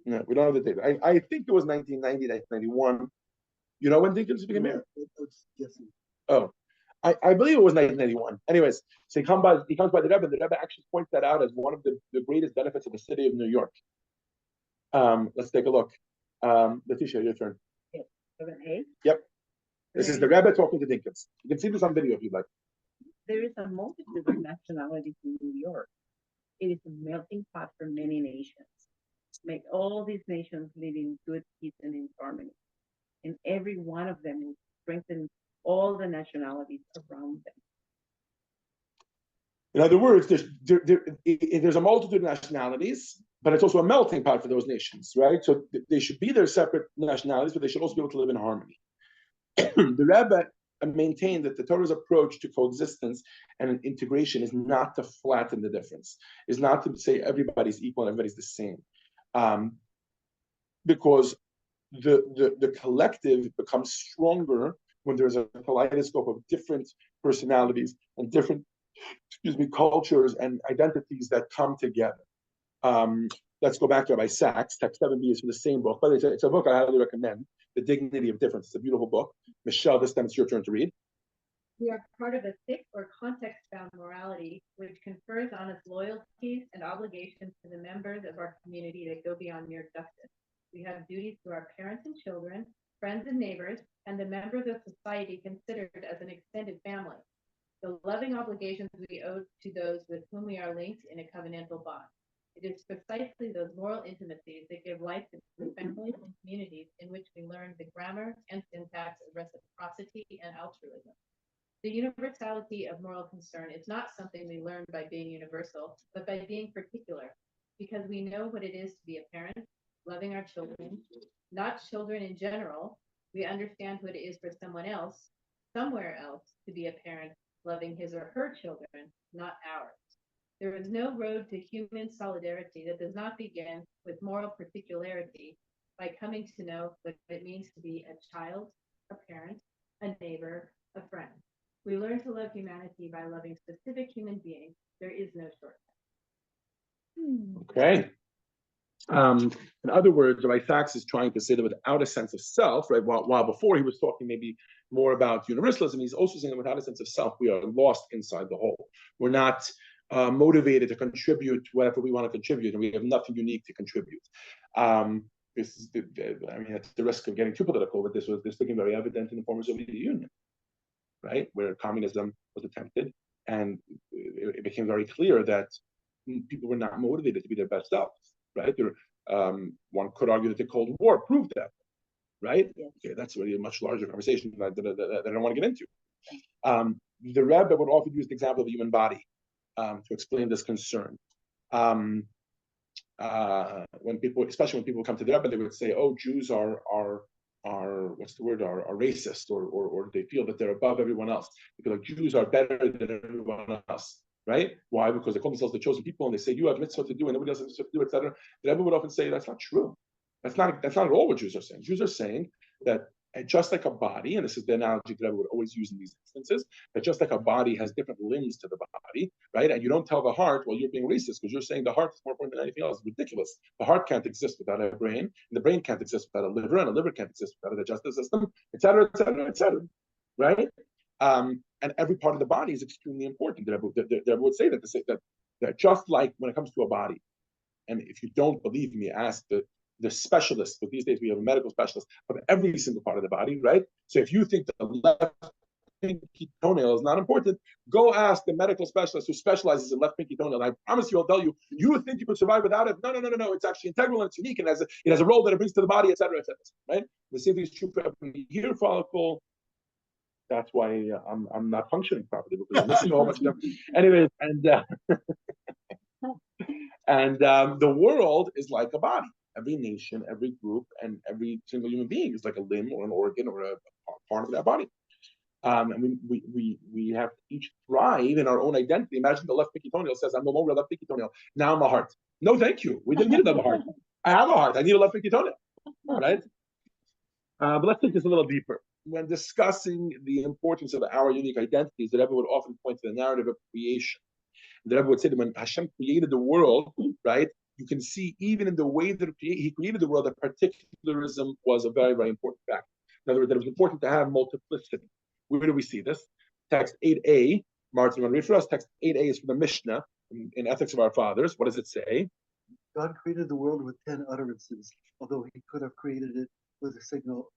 No, we don't have the date. I think it was 1990, 1991. You know when Dinkins became mayor? Oh, I believe it was 1991. Anyways, so he comes by the Rebbe, and the Rebbe actually points that out as one of the greatest benefits of the city of New York. Let's take a look. Letitia, your turn. Yep. This is the Rebbe talking to Dinkins. You can see this on video if you'd like. There is a multitude of nationalities in New York. It is a melting pot for many nations. Make all these nations live in good peace and in harmony. And every one of them will strengthen all the nationalities around them. In other words, there's a multitude of nationalities, but it's also a melting pot for those nations, right? So they should be their separate nationalities, but they should also be able to live in harmony. The Rebbe maintained that the Torah's approach to coexistence and integration is not to flatten the difference, is not to say everybody's equal and everybody's the same. Because the collective becomes stronger when there's a kaleidoscope of different personalities and different, cultures and identities that come together. Let's go back to Rabbi Sachs. Text 7b is from the same book, but it's a book I highly recommend. The Dignity of Difference. It's a beautiful book. Michelle, this time it's your turn to read. We are part of a thick or context-bound morality which confers on us loyalties and obligations to the members of our community that go beyond mere justice. We have duties to our parents and children, friends and neighbors, and the members of society considered as an extended family. The loving obligations we owe to those with whom we are linked in a covenantal bond. It is precisely those moral intimacies that give life to the families and communities in which we learn the grammar and syntax of reciprocity and altruism. The universality of moral concern is not something we learn by being universal, but by being particular, because we know what it is to be a parent, loving our children, not children in general. We understand what it is for someone else, somewhere else, to be a parent, loving his or her children, not ours. There is no road to human solidarity that does not begin with moral particularity by coming to know what it means to be a child, a parent, a neighbor, a friend. We learn to love humanity by loving specific human beings. There is no shortcut. Okay. In other words, Rabbi Sachs is trying to say that without a sense of self, right? While before he was talking maybe more about universalism, he's also saying that without a sense of self, we are lost inside the whole. We're not motivated to contribute whatever we want to contribute, and we have nothing unique to contribute. This is at the risk of getting too political, but this became very evident in the former Soviet Union, right, where communism was attempted, and it became very clear that people were not motivated to be their best selves, right? One could argue that the Cold War proved that, right? Yes. Okay, that's really a much larger conversation that I don't want to get into. The Rebbe would often use the example of the human body to explain this concern. When people, especially when people come to the Rebbe, they would say, "Oh, Jews are what's the word? Are racist, or they feel that they're above everyone else. They feel like Jews are better than everyone else." Right? Why? Because they call themselves the chosen people, and they say you have mitzvah to do, and nobody else has mitzvah to do, etc. The Rebbe would often say that's not true. That's not at all what Jews are saying. Jews are saying that just like a body, and this is the analogy that I would always use in these instances, that just like a body has different limbs to the body, right? And you don't tell the heart, well, you're being racist because you're saying the heart is more important than anything else. It's ridiculous. The heart can't exist without a brain, and the brain can't exist without a liver, and a liver can't exist without a digestive system, etc., etc., etc. Right? and every part of the body is extremely important. The Rebbe would say that just like when it comes to a body, and if you don't believe me, ask the specialist. But these days we have a medical specialist of every single part of the body, right? So if you think the left pinky toenail is not important, go ask the medical specialist who specializes in left pinky toenail. And I promise you, I'll tell you, you think you could survive without it? No. It's actually integral and it's unique and it has a role that it brings to the body, etc., right? The same thing is true for every hair follicle. That's why I'm not functioning properly because I'm missing a whole bunch of them. Anyways, and the world is like a body. Every nation, every group, and every single human being is like a limb or an organ or a part of that body. And we have to each thrive in our own identity. Imagine the left pinky toenail says, I'm no longer a left pinky toenail. Now I'm a heart. No, thank you. We didn't need another heart. I have a heart. I need a left pinky toenail. Right? But let's take this a little deeper. When discussing the importance of our unique identities, the Rebbe would often point to the narrative of creation. The Rebbe would say that when Hashem created the world, right, you can see even in the way that he created the world, that particularism was a very, very important factor. In other words, that it was important to have multiplicity. Where do we see this? Text 8a, Martin, want to read for us? Text 8a is from the Mishnah in Ethics of Our Fathers. What does it say? God created the world with 10 utterances, although he could have created it with a single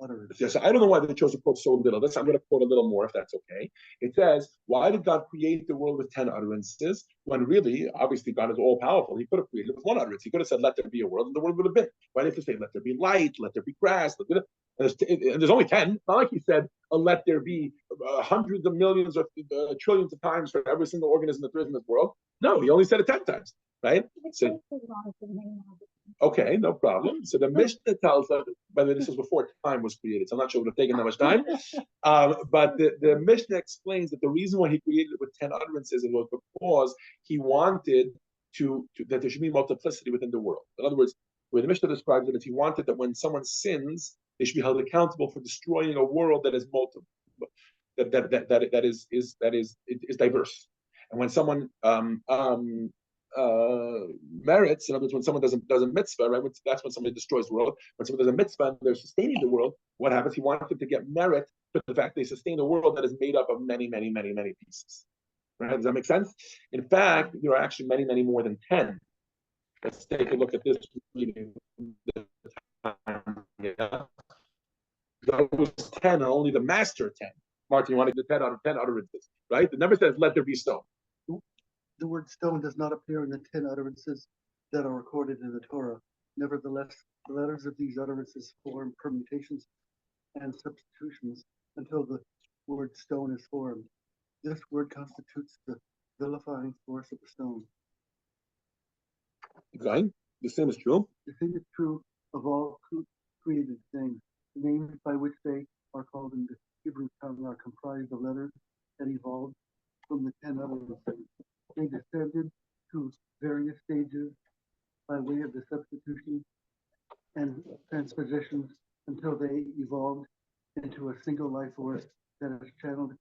utterance. Yes, I don't know why they chose to quote so little. I'm going to quote a little more, if that's okay. It says, why did God create the world with 10 utterances, when really, obviously, God is all-powerful? He could have created it with one utterance. He could have said, let there be a world, and the world would have been. Why did he say, let there be light, let there be grass, and there's only 10. It's not like he said, let there be hundreds of millions or trillions of times for every single organism that there is in this world. No, he only said it 10 times, right? So, okay, no problem. So the Mishnah tells us, by the way, this was before time was created, so I'm not sure it would have taken that much time. But the Mishnah explains that the reason why he created it with 10 utterances was because he wanted that there should be multiplicity within the world. In other words, where the Mishnah describes it is he wanted that when someone sins, they should be held accountable for destroying a world that is multiple, that is diverse. And when someone merits, in other words, when someone does a mitzvah, right? That's when somebody destroys the world. When someone does a mitzvah and they're sustaining the world, what happens? He wanted to get merit for the fact they sustain a world that is made up of many, many, many, many pieces. Right? Does that make sense? In fact, there are actually many, many more than 10. Let's take a look at this reading. Those 10 are only the master 10. Martin, you want to get 10 out of 10 utterances, right? The number says, let there be stone. The word stone does not appear in the 10 utterances that are recorded in the Torah. Nevertheless, the letters of these utterances form permutations and substitutions until the word stone is formed. This word constitutes the vilifying force of the stone. Going. The same is true. The same is true of all created things. The names by which they are called in the Hebrew tongue are comprised of letters that evolved from the 10 utterances. They descended to various stages by way of the substitution and transpositions until they evolved into a single life force that is channeled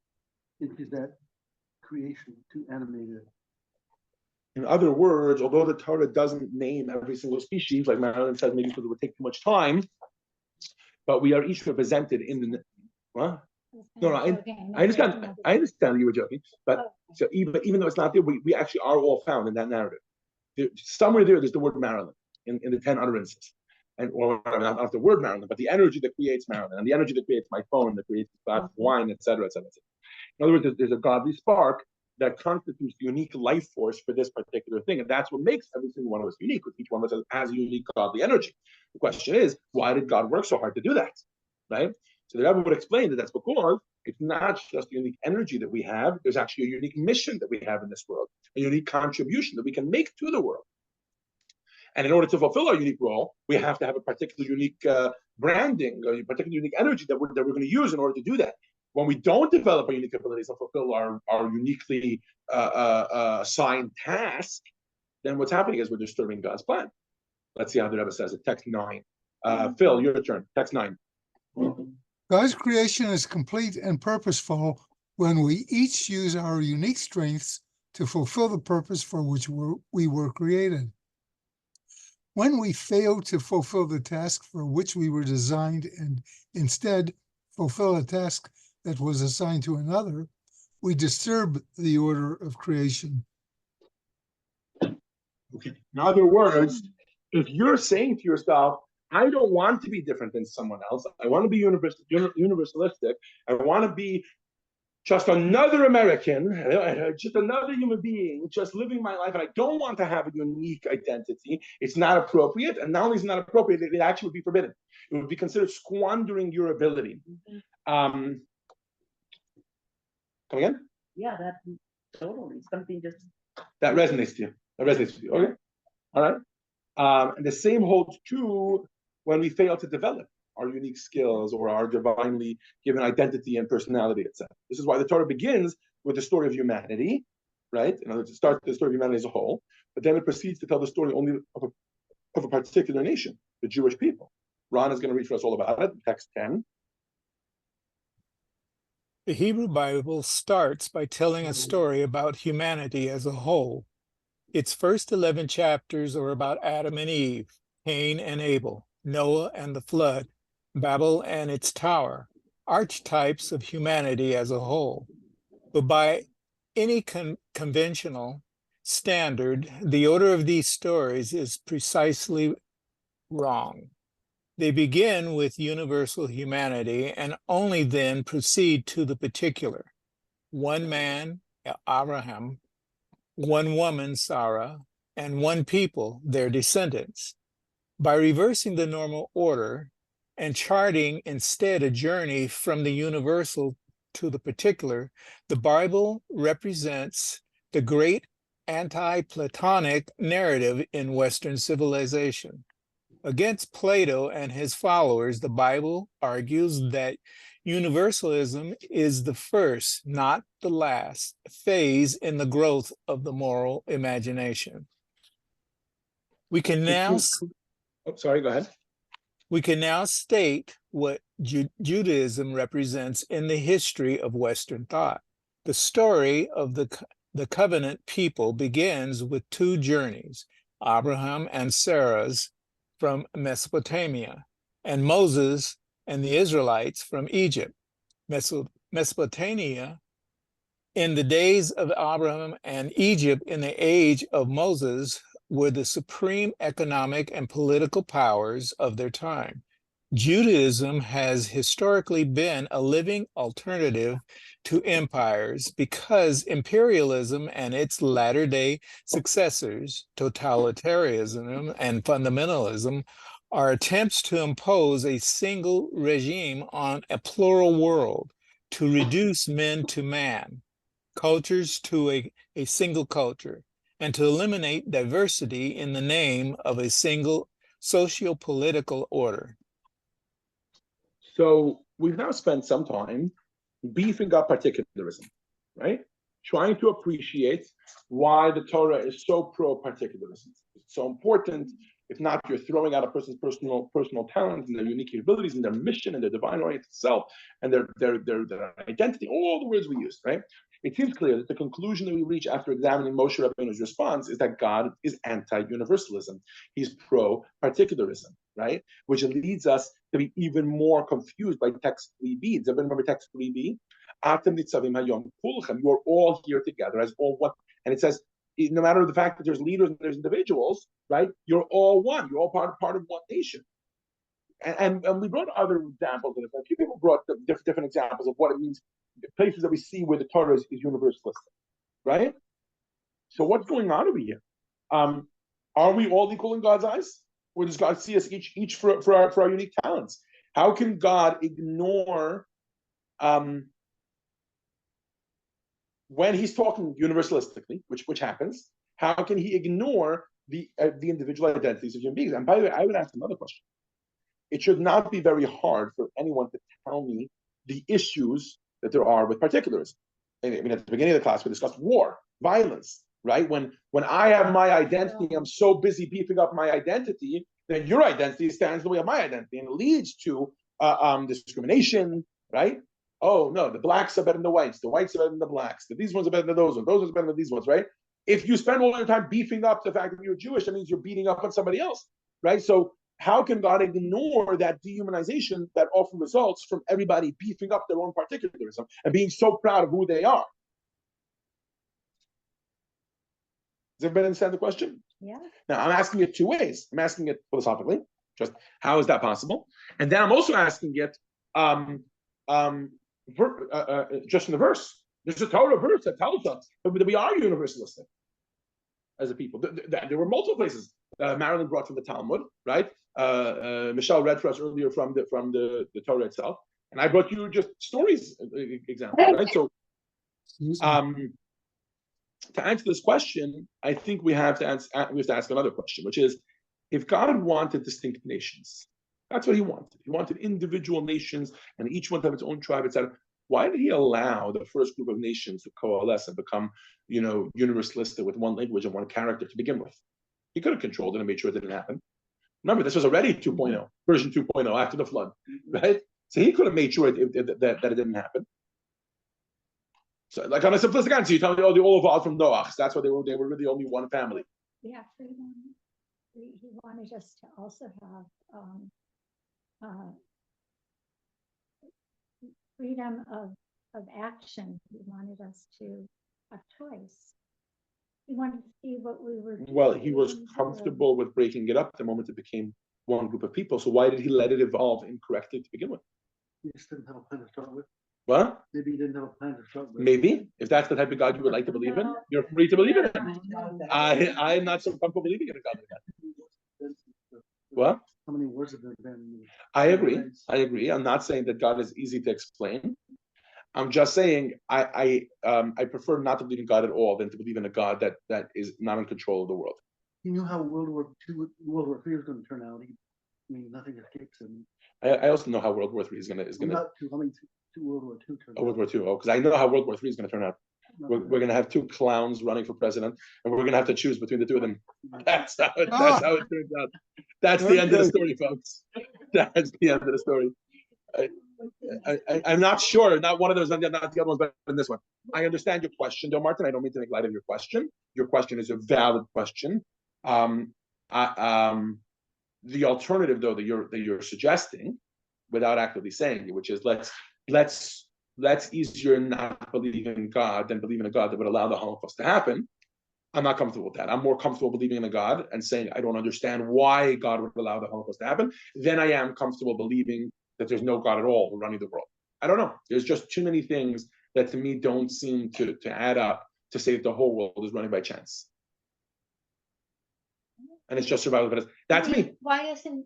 into that creation to animate it. In other words, although the Torah doesn't name every single species, like Marilyn said, maybe because it would take too much time, but we are each represented in the. What? No, I understand. I understand you were joking, but so even though it's not there, we actually are all found in that narrative. Somewhere there's the word Marilyn in the 10 utterances, or not the word Marilyn, but the energy that creates Marilyn, and the energy that creates my phone, that creates wine, etc., etc. In other words, there's a godly spark that constitutes the unique life force for this particular thing, and that's what makes every single one of us unique. With each one of us has a unique godly energy. The question is, why did God work so hard to do that? Right? So the Rebbe would explain that that's because it's not just the unique energy that we have, there's actually a unique mission that we have in this world, a unique contribution that we can make to the world. And in order to fulfill our unique role, we have to have a particular unique branding, a particular unique energy that we're going to use in order to do that. When we don't develop our unique abilities and fulfill our uniquely assigned task, then what's happening is we're disturbing God's plan. Let's see how the Rebbe says it. Text 9. Phil, your turn. Text 9. God's creation is complete and purposeful when we each use our unique strengths to fulfill the purpose for which we were created. When we fail to fulfill the task for which we were designed and instead fulfill a task that was assigned to another, we disturb the order of creation. Okay. In other words, if you're saying to yourself, I don't want to be different than someone else. I want to be universalistic. I want to be just another American, just another human being, just living my life, and I don't want to have a unique identity. It's not appropriate, and not only is it not appropriate, it actually would be forbidden. It would be considered squandering your ability. Come again? Yeah, that's totally something just. That resonates to you. That resonates with you. Okay. All right. And the same holds true when we fail to develop our unique skills or our divinely given identity and personality, etc. This is why the Torah begins with the story of humanity, right? In other words, it starts the story of humanity as a whole, but then it proceeds to tell the story only of a particular nation, the Jewish people. Ron is going to read for us all about it, text 10. The Hebrew Bible starts by telling a story about humanity as a whole. Its first 11 chapters are about Adam and Eve, Cain and Abel, Noah and the flood, Babel and its tower, archetypes of humanity as a whole. But by any conventional standard, the order of these stories is precisely wrong. They begin with universal humanity and only then proceed to the particular. One man, Abraham, one woman, Sarah, and one people, their descendants. By reversing the normal order and charting instead a journey from the universal to the particular, the Bible represents the great anti-Platonic narrative in Western civilization. Against Plato and his followers, the Bible argues that universalism is the first, not the last, phase in the growth of the moral imagination. We can now... Oh, sorry, go ahead. We can now state what Judaism represents in the history of Western thought. The story of the covenant people begins with two journeys, Abraham and Sarah's from Mesopotamia, and Moses and the Israelites from Egypt. Mesopotamia in the days of Abraham and Egypt in the age of Moses were the supreme economic and political powers of their time. Judaism has historically been a living alternative to empires because imperialism and its latter-day successors, totalitarianism and fundamentalism, are attempts to impose a single regime on a plural world, to reduce men to man, cultures to a single culture, and to eliminate diversity in the name of a single socio-political order. So we've now spent some time beefing up particularism, right? Trying to appreciate why the Torah is so pro-particularism. It's so important. If not, you're throwing out a person's personal talents and their unique abilities and their mission and their divine oriented self and their identity, all the words we use, right? It seems clear that the conclusion that we reach after examining Moshe Rabbeinu's response is that God is anti-universalism. He's pro-particularism, right? Which leads us to be even more confused by text 3b. Does everyone remember text 3b? Atem nitzavim hayom kulchem. You are all here together as all one. And it says, no matter the fact that there's leaders and there's individuals, right? You're all one. You're all part of one nation. And we brought other examples. A few people brought different examples of what it means, places that we see where the Torah is universalistic, right? So what's going on over here? Are we all equal in God's eyes? Or does God see us each for our unique talents? How can God ignore when he's talking universalistically, which happens? How can he ignore the individual identities of human beings? And by the way, I would ask another question. It should not be very hard for anyone to tell me the issues that there are with particularism. I mean, at the beginning of the class, we discussed war, violence, right? When I have my identity, I'm so busy beefing up my identity, then your identity stands in the way of my identity and leads to discrimination, right? Oh, no, the blacks are better than the whites are better than the blacks, these ones are better than those ones are better than these ones, right? If you spend all your time beefing up the fact that you're Jewish, that means you're beating up on somebody else, right? So how can God ignore that dehumanization that often results from everybody beefing up their own particularism and being so proud of who they are? Does everybody understand the question? Yeah. Now, I'm asking it two ways. I'm asking it philosophically, just how is that possible? And then I'm also asking it just in the verse. There's a Torah verse that tells us that we are universalistic as a people. There were multiple places. Marilyn brought from the Talmud, right? Michelle read for us earlier from the Torah itself, and I brought you just stories examples, right? So, to answer this question, I think we have to ask another question, which is, if God wanted distinct nations, that's what He wanted. He wanted individual nations, and each one to have its own tribe, etc. Why did He allow the first group of nations to coalesce and become, universalistic with one language and one character to begin with? He could have controlled it and made sure it didn't happen. Remember, this was already 2.0, version 2.0 after the flood, right? So He could have made sure that it didn't happen. So, like on a simplistic answer, you tell me, they all evolved from Noach. That's why they were really only one family. Yeah, he wanted us to also have freedom of action. He wanted us to have choice. He wanted to see what we were doing. Well, He was comfortable with breaking it up the moment it became one group of people. So why did He let it evolve incorrectly to begin with? He just didn't have a plan to start with. What? Maybe He didn't have a plan to start with. Maybe. If that's the type of God you would like to believe in, you're free to believe in it. I'm not so comfortable believing in a God like that. What? How many words have there been? I agree. I'm not saying that God is easy to explain. I'm just saying I prefer not to believe in God at all than to believe in a God that is not in control of the world. He knew how World War II, World War III was going to turn out. Nothing escapes him. I also know how World War III is going to. Not two. How many two World War II turned out? World War II. Oh, because I know how World War III is going to turn out. We're going to have two clowns running for president, and we're going to have to choose between the two of them. That's how it turns out. That's the end of the story, folks. That's the end of the story. I'm not sure. Not one of those, not the other ones, but in this one. I understand your question, though, Martin. I don't mean to make light of your question. Your question is a valid question. The alternative, though, that you're suggesting, without actively saying it, which is let's easier not believe in God than believe in a God that would allow the Holocaust to happen. I'm not comfortable with that. I'm more comfortable believing in a God and saying I don't understand why God would allow the Holocaust to happen than I am comfortable believing that there's no God at all running the world. I don't know. There's just too many things that to me don't seem to add up to say that the whole world is running by chance. And it's just survival. But that's me. Why isn't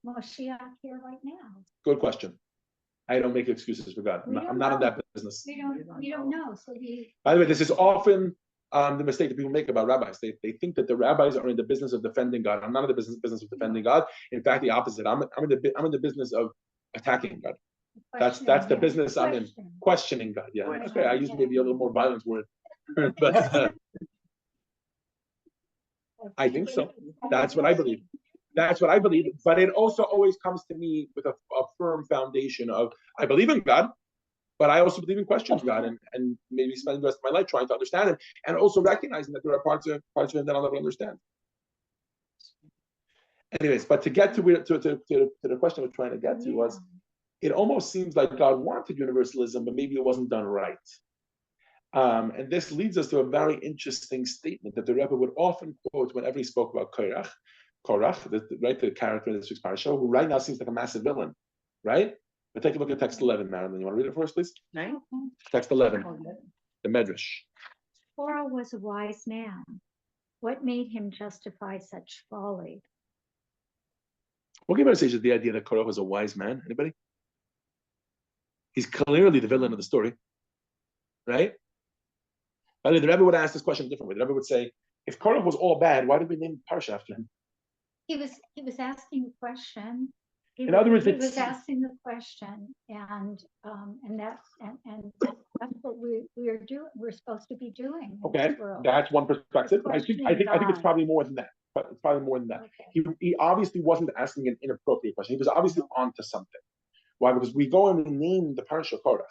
Moshiach here right now? Good question. I don't make excuses for God. I'm not in that business. We don't know. So By the way, this is often the mistake that people make about rabbis. They think that the rabbis are in the business of defending God. I'm not in the business of defending God. In fact, the opposite. I'm in the business of attacking God. That's the business I'm in. Questioning God. Yeah. Okay. I use maybe a little more violent word, but I think so. That's what I believe. That's what I believe. But it also always comes to me with a firm foundation of I believe in God, but I also believe in questions God and maybe spend the rest of my life trying to understand Him and also recognizing that there are parts of Him that I'll never understand. Anyways, but to get to the question we're trying to get to was, it almost seems like God wanted universalism, but maybe it wasn't done right. And this leads us to a very interesting statement that the Rebbe would often quote whenever he spoke about Korach, the character in this week's Parshat, who right now seems like a massive villain, right? But take a look at text 11, Marilyn. You want to read it for us, please? Nine? Text 11, the Medrash. Korah was a wise man. What made him justify such folly? What can you say is the idea that Korach was a wise man? Anybody? He's clearly the villain of the story, right? By the way, the Rebbe would ask this question a different way. The Rebbe would say, if Korach was all bad, why did we name Parsha after him? He was asking the question. In other words, he was asking the question, and that's what we are doing. We're supposed to be doing. Okay, that's one perspective. I think it's probably more than that. But it's probably more than that. Okay. He obviously wasn't asking an inappropriate question. He was obviously onto something. Why? Because we go and we name the Parsha Korach.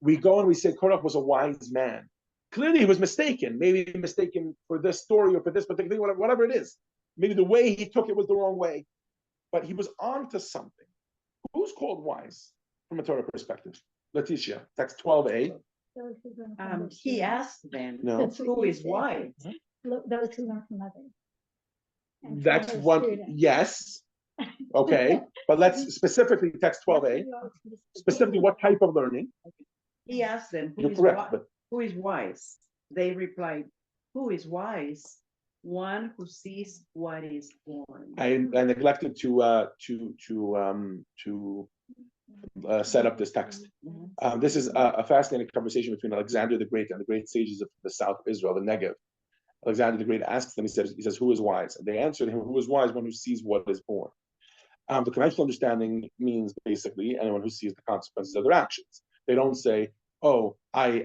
We go and we say Korach was a wise man. Clearly, he was mistaken. Maybe mistaken for this story or for this particular thing, whatever it is. Maybe the way he took it was the wrong way. But he was onto something. Who's called wise from a Torah perspective? Letitia, text 12a. He asked them, no. who is wise? those who learn from others. And That's fellow one, students. yes, okay, but let's specifically text 12a, specifically what type of learning? He asked them, You're correct, but who is wise? They replied, who is wise? One who sees what is born. I neglected to set up this text. This is a fascinating conversation between Alexander the Great and the great sages of the south of Israel, the Negev. Alexander the Great asks them, he says, who is wise? And they answered him, who is wise? One who sees what is born. The conventional understanding means basically anyone who sees the consequences of their actions. They don't say, oh, I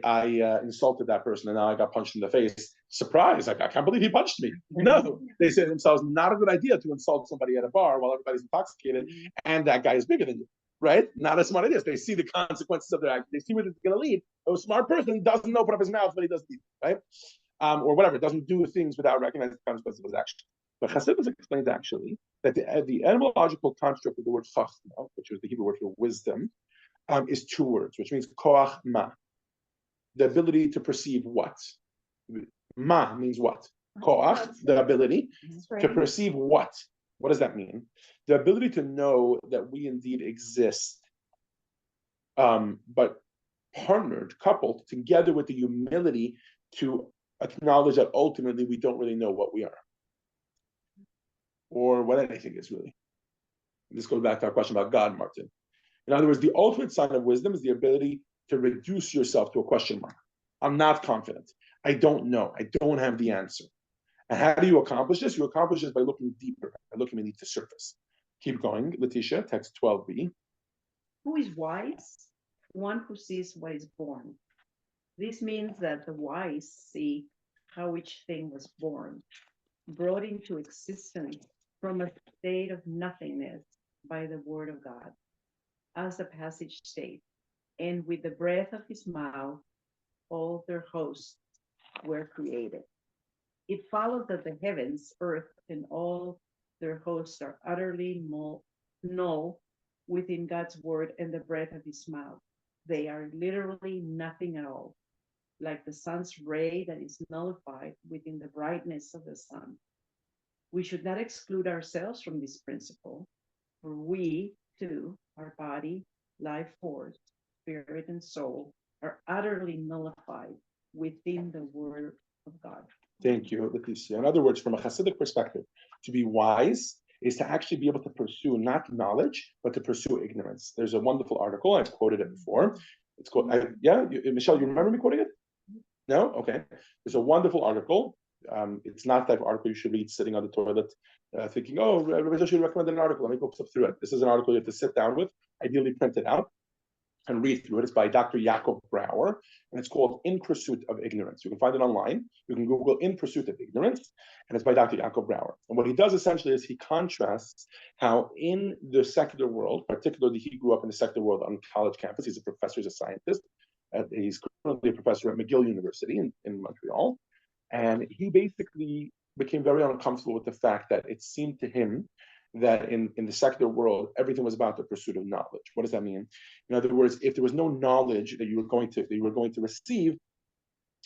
insulted that person and now I got punched in the face. Surprise, I can't believe he punched me. No, they say to themselves, not a good idea to insult somebody at a bar while everybody's intoxicated and that guy is bigger than you, right? Not a smart idea. They see the consequences of their action. They see where it's going to lead. A smart person doesn't open up his mouth, but he doesn't eat, right? Or whatever, doesn't do things without recognizing the consequences of his action. But Chassidus explains actually that the etymological construct of the word chachma, which is the Hebrew word for wisdom, is two words, which means koach ma, the ability to perceive what. Ma means what? Koach, the ability to perceive what. What does that mean? The ability to know that we indeed exist, but partnered, coupled together with the humility to acknowledge that ultimately we don't really know what we are or what anything is really. This goes back to our question about God, Martin. In other words, the ultimate sign of wisdom is the ability to reduce yourself to a question mark. I'm not confident. I don't know. I don't have the answer. And how do you accomplish this? You accomplish this by looking deeper, by looking beneath the surface. Keep going, Letitia, text 12b. Who is wise? One who sees what is born. This means that the wise see how each thing was born, brought into existence from a state of nothingness by the word of God, as the passage states, and with the breath of his mouth, all their hosts were created. It follows that the heavens, earth, and all their hosts are utterly null within God's word and the breath of his mouth. They are literally nothing at all, like the sun's ray that is nullified within the brightness of the sun. We should not exclude ourselves from this principle, for we, too, our body, life force, spirit, and soul, are utterly nullified within the word of God. Thank you, Leticia. In other words, from a Hasidic perspective, to be wise is to actually be able to pursue not knowledge, but to pursue ignorance. There's a wonderful article, I've quoted it before. It's called, Michelle, you remember me quoting it? No? Okay. There's a wonderful article. It's not the type of article you should read sitting on the toilet thinking, oh, Rabbi should recommend an article. Let me go through it. This is an article you have to sit down with, ideally print it out and read through it. It's by Dr. Jacob Brouwer, and it's called In Pursuit of Ignorance. You can find it online. You can Google In Pursuit of Ignorance, and it's by Dr. Jacob Brouwer. And what he does essentially is he contrasts how in the secular world, particularly he grew up in the secular world on college campus. He's a professor, he's a scientist. He's currently a professor at McGill University in Montreal. And he basically became very uncomfortable with the fact that it seemed to him that in the secular world, everything was about the pursuit of knowledge. What does that mean? In other words, if there was no knowledge that you were going to receive,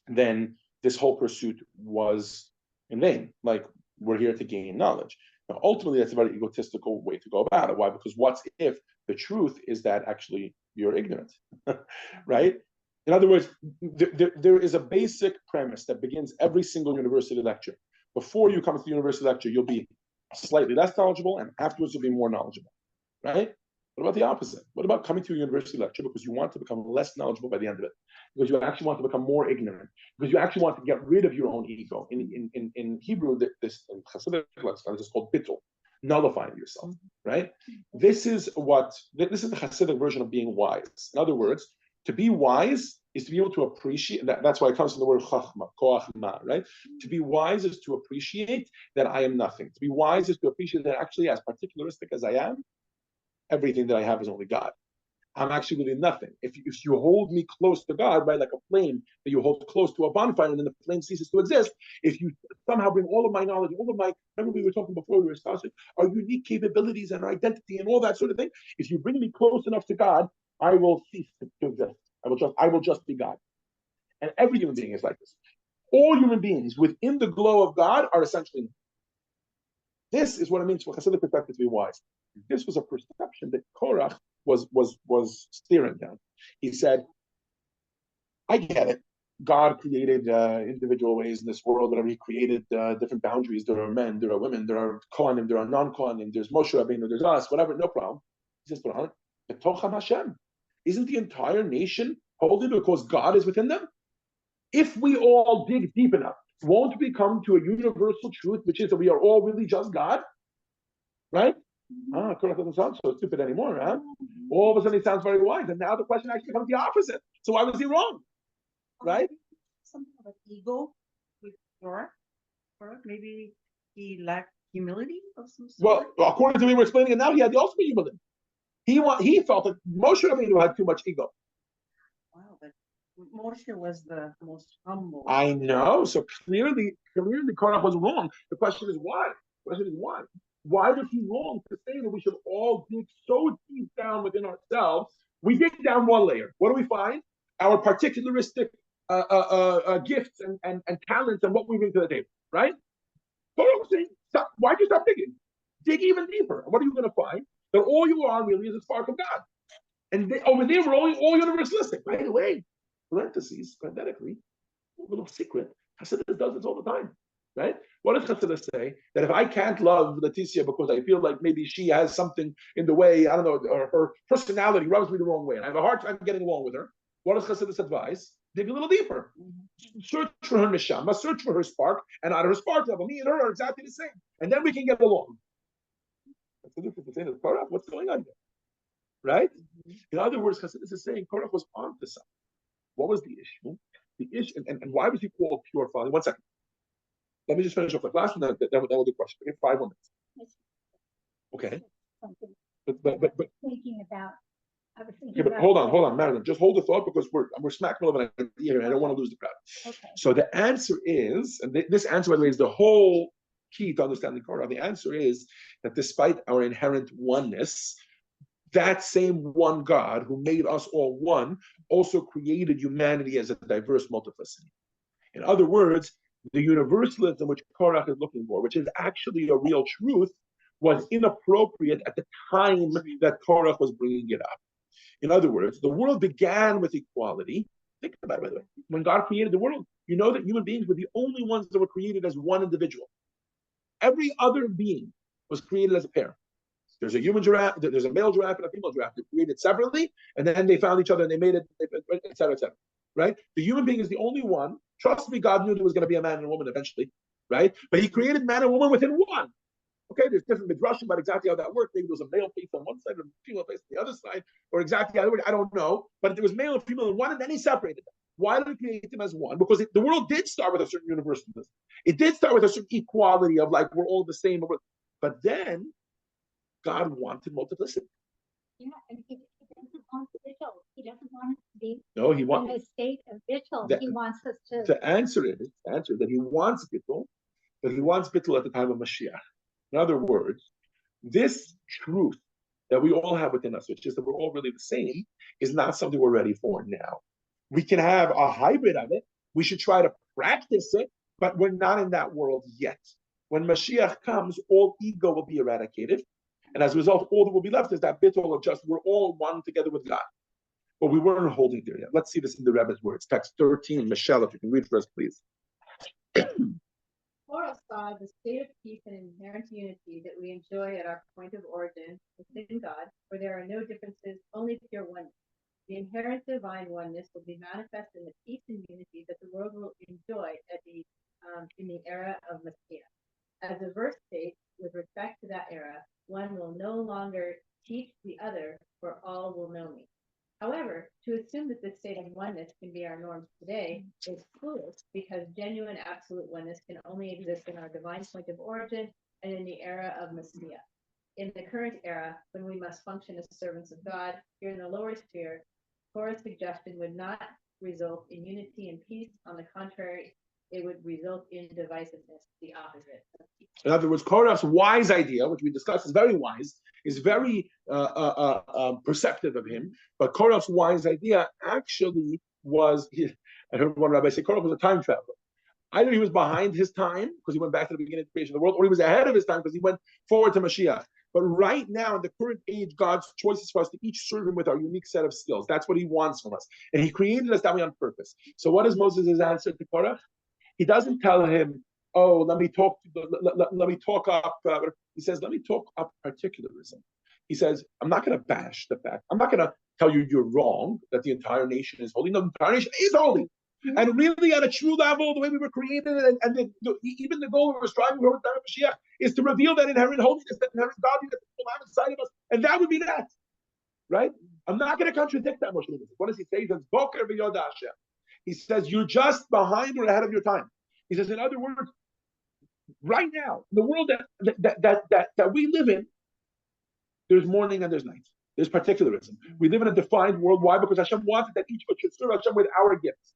then this whole pursuit was in vain. Like, we're here to gain knowledge. Now, ultimately, that's a very egotistical way to go about it. Why? Because what if the truth is that actually you're ignorant, right? In other words, there is a basic premise that begins every single university lecture. Before you come to the university lecture, you'll be slightly less knowledgeable, and afterwards you'll be more knowledgeable, right? What about the opposite? What about coming to a university lecture because you want to become less knowledgeable by the end of it? Because you actually want to become more ignorant? Because you actually want to get rid of your own ego? In Hebrew, this in Hasidic lexicon, this is called bittul, nullifying yourself, right? This is the Hasidic version of being wise. In other words, to be wise is to be able to appreciate, that's why it comes from the word chachma, koach ma, right? To be wise is to appreciate that I am nothing. To be wise is to appreciate that actually, as particularistic as I am, everything that I have is only God. I'm actually really nothing. If you hold me close to God, right, like a flame that you hold close to a bonfire and then the flame ceases to exist, if you somehow bring all of my knowledge, remember we were talking before we were discussing our unique capabilities and our identity and all that sort of thing, if you bring me close enough to God, I will cease to exist. I will just be God. And every human being is like this. All human beings within the glow of God are essentially. This is what it means for Hasidic perspective to be wise. This was a perception that Korach was steering down. He said, I get it. God created individual ways in this world. Whenever He created different boundaries, there are men, there are women, there are Kohanim, there are non-Kohanim, there's Moshe Rabbeinu, there's us, whatever, no problem. He says, but Betocham Hashem, isn't the entire nation holy because God is within them? If we all dig deep enough, won't we come to a universal truth, which is that we are all really just God? Right? Korach doesn't sound so stupid anymore, huh? All of a sudden he sounds very wise. And now the question actually becomes the opposite. So why was he wrong? Right? Some kind of ego with Korach. Maybe he lacked humility of some sort. Well, according to me, we're explaining it now, he had the ultimate humility. He felt that Moshe Rabbeinu had too much ego. Wow, but Moshe was the most humble. I know. So clearly Korach was wrong. The question is why? Why was he wrong to say that we should all dig so deep down within ourselves? We dig down one layer. What do we find? Our particularistic gifts and talents and what we bring to the table, right? Korach was saying, why'd you stop digging? Dig even deeper. What are you going to find? That all you are really is a spark of God. And over there, we're all universalistic. By the way, parentheses, parenthetically, a little secret, Hasidus does this all the time, right? What does Hasidus say? That if I can't love Leticia because I feel like maybe she has something in the way, I don't know, or her personality rubs me the wrong way, and I have a hard time getting along with her, what does Hasidus advise? Dig a little deeper. Search for her neshama, search for her spark, and out of her spark level, me and her are exactly the same. And then we can get along. What's going on here? Right? In other words, Hasidus is saying Korach was onto something. What was the issue? The issue, and why was he called pure folly? 1 second. Let me just finish up the class, and then we'll do questions. Okay, 5 more minutes. Okay. But Thinking about. Yeah, but hold on, Marilyn. Just hold the thought because we're smack middle of an idea here, and I don't want to lose the crowd. Okay. So the answer is, and this answer, by the way, is the whole key to understanding Korach. The answer is that despite our inherent oneness, that same one God who made us all one also created humanity as a diverse multiplicity. In other words, the universalism which Korach is looking for, which is actually a real truth, was inappropriate at the time that Korach was bringing it up. In other words, the world began with equality. Think about it, by the way. When God created the world, you know that human beings were the only ones that were created as one individual. Every other being was created as a pair. There's a human giraffe, there's a male giraffe and a female giraffe. They're created separately, and then they found each other and they made it, et cetera, right? The human being is the only one. Trust me, God knew there was going to be a man and a woman eventually, right? But He created man and woman within one. Okay, there's different midrashim about exactly how that worked. Maybe there was a male face on one side and a female face on the other side, or exactly how it worked. I don't know. But there was male and female in one, and then He separated them. Why did He create them as one? Because the world did start with a certain universalism. It did start with a certain equality of like we're all the same. But then God wanted multiplicity. Yeah, and He doesn't want bittul. He doesn't want us to be in a state of bittul. He wants us to. The answer is that He wants bittul, but He wants bittul at the time of Mashiach. In other words, this truth that we all have within us, which is that we're all really the same, is not something we're ready for now. We can have a hybrid of it. We should try to practice it, but we're not in that world yet. When Mashiach comes, all ego will be eradicated. And as a result, all that will be left is that bittul of just we're all one together with God. But we weren't holding there yet. Let's see this in the Rebbe's words. Text 13, Michelle, if you can read for us, please. Korach saw the state of peace and inherent unity that we enjoy at our point of origin within God, where there are no differences, only pure oneness. The inherent divine oneness will be manifest in the peace and unity that the world will enjoy at in the era of Messiah. As a verse states, with respect to that era, one will no longer teach the other, for all will know me. However, to assume that this state of oneness can be our norm today is foolish, because genuine absolute oneness can only exist in our divine point of origin and in the era of Messiah. In the current era, when we must function as servants of God, here in the lower sphere, Korah's suggestion would not result in unity and peace. On the contrary, it would result in divisiveness, the opposite of peace. In other words, Korach's wise idea, which we discussed is very wise, is very perceptive of him. But Korach's wise idea actually was, I heard one rabbi say, Korach was a time traveler. Either he was behind his time because he went back to the beginning of the creation of the world, or he was ahead of his time because he went forward to Mashiach. But right now, in the current age, God's choice is for us to each serve him with our unique set of skills. That's what he wants from us. And he created us that way on purpose. So what is Moses' answer to Korach? He doesn't tell him, oh, let me talk up. He says, let me talk up particularism. He says, I'm not going to bash the fact. I'm not going to tell you you're wrong, that the entire nation is holy. No, the entire nation is holy. And really, on a true level, the way we were created, even the goal we were striving for with Mashiach is to reveal that inherent holiness, that inherent godliness that inside of us, and that would be that, right? I'm not going to contradict that. What does he say? He says, "Boker v'yoda Hashem." He says, "You're just behind or ahead of your time." He says, in other words, right now, the world that we live in, there's morning and there's night. There's particularism. We live in a defined world. Why? Because Hashem wanted that each of us should serve Hashem with our gifts.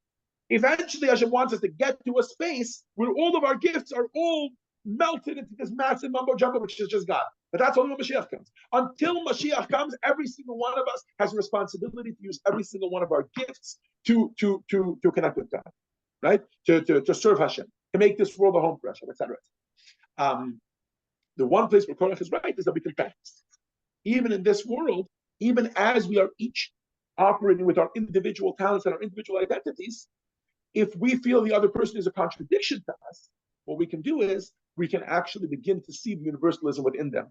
Eventually, Hashem wants us to get to a space where all of our gifts are all melted into this massive mumbo jumbo, which is just God. But that's only when Mashiach comes. Until Mashiach comes, every single one of us has a responsibility to use every single one of our gifts to connect with God, right? To serve Hashem, to make this world a home for Hashem, etc. The one place where Korach is right is that we can fast. Even in this world, even as we are each operating with our individual talents and our individual identities, if we feel the other person is a contradiction to us, what we can do is we can actually begin to see the universalism within them.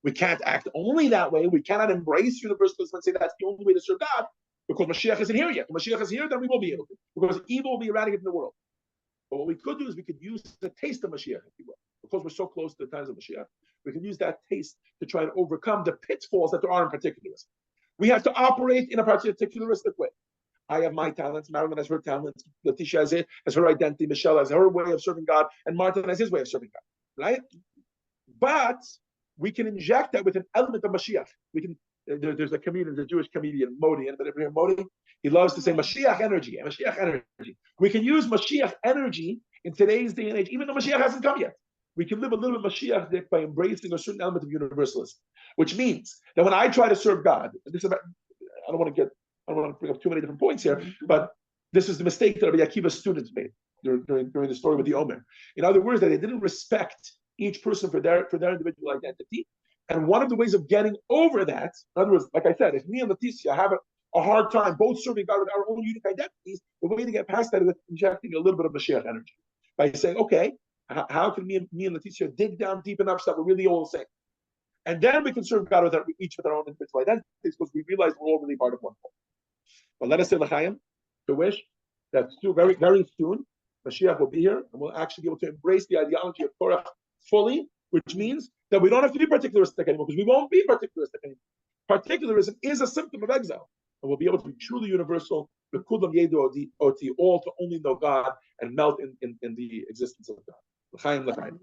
We can't act only that way. We cannot embrace universalism and say that's the only way to serve God because Mashiach isn't here yet. When Mashiach is here, then we will be able to, because evil will be eradicated from the world. But what we could do is we could use the taste of Mashiach, if you will, because we're so close to the times of Mashiach. We can use that taste to try to overcome the pitfalls that there are in particularism. We have to operate in a particularistic way. I have my talents, Marilyn has her talents, Letitia has her identity, Michelle has her way of serving God, and Martin has his way of serving God, right? But we can inject that with an element of Mashiach. We can. There's a comedian, the Jewish comedian, Modi, anybody ever hear Modi? He loves to say Mashiach energy, Mashiach energy. We can use Mashiach energy in today's day and age, even though Mashiach hasn't come yet. We can live a little bit Mashiach by embracing a certain element of universalism, which means that when I try to serve God, this is about, I don't want to bring up too many different points here, but this is the mistake that Rabbi Akiva's students made during the story with the Omer. In other words, that they didn't respect each person for their individual identity. And one of the ways of getting over that, in other words, like I said, if me and Leticia have a hard time both serving God with our own unique identities, the way to get past that is injecting a little bit of Mashiach energy. By saying, okay, how can me and Leticia dig down deep enough so that we're really all the same? And then we can serve God each with our own individual identities because we realize we're all really part of one whole. But let us say l'chaim, to wish that very, very soon Mashiach will be here and we'll actually be able to embrace the ideology of Torah fully, which means that we don't have to be particularistic anymore because we won't be particularistic anymore. Particularism is a symptom of exile, and we'll be able to be truly universal, all to only know God and melt in the existence of God. L'chaim, l'chaim.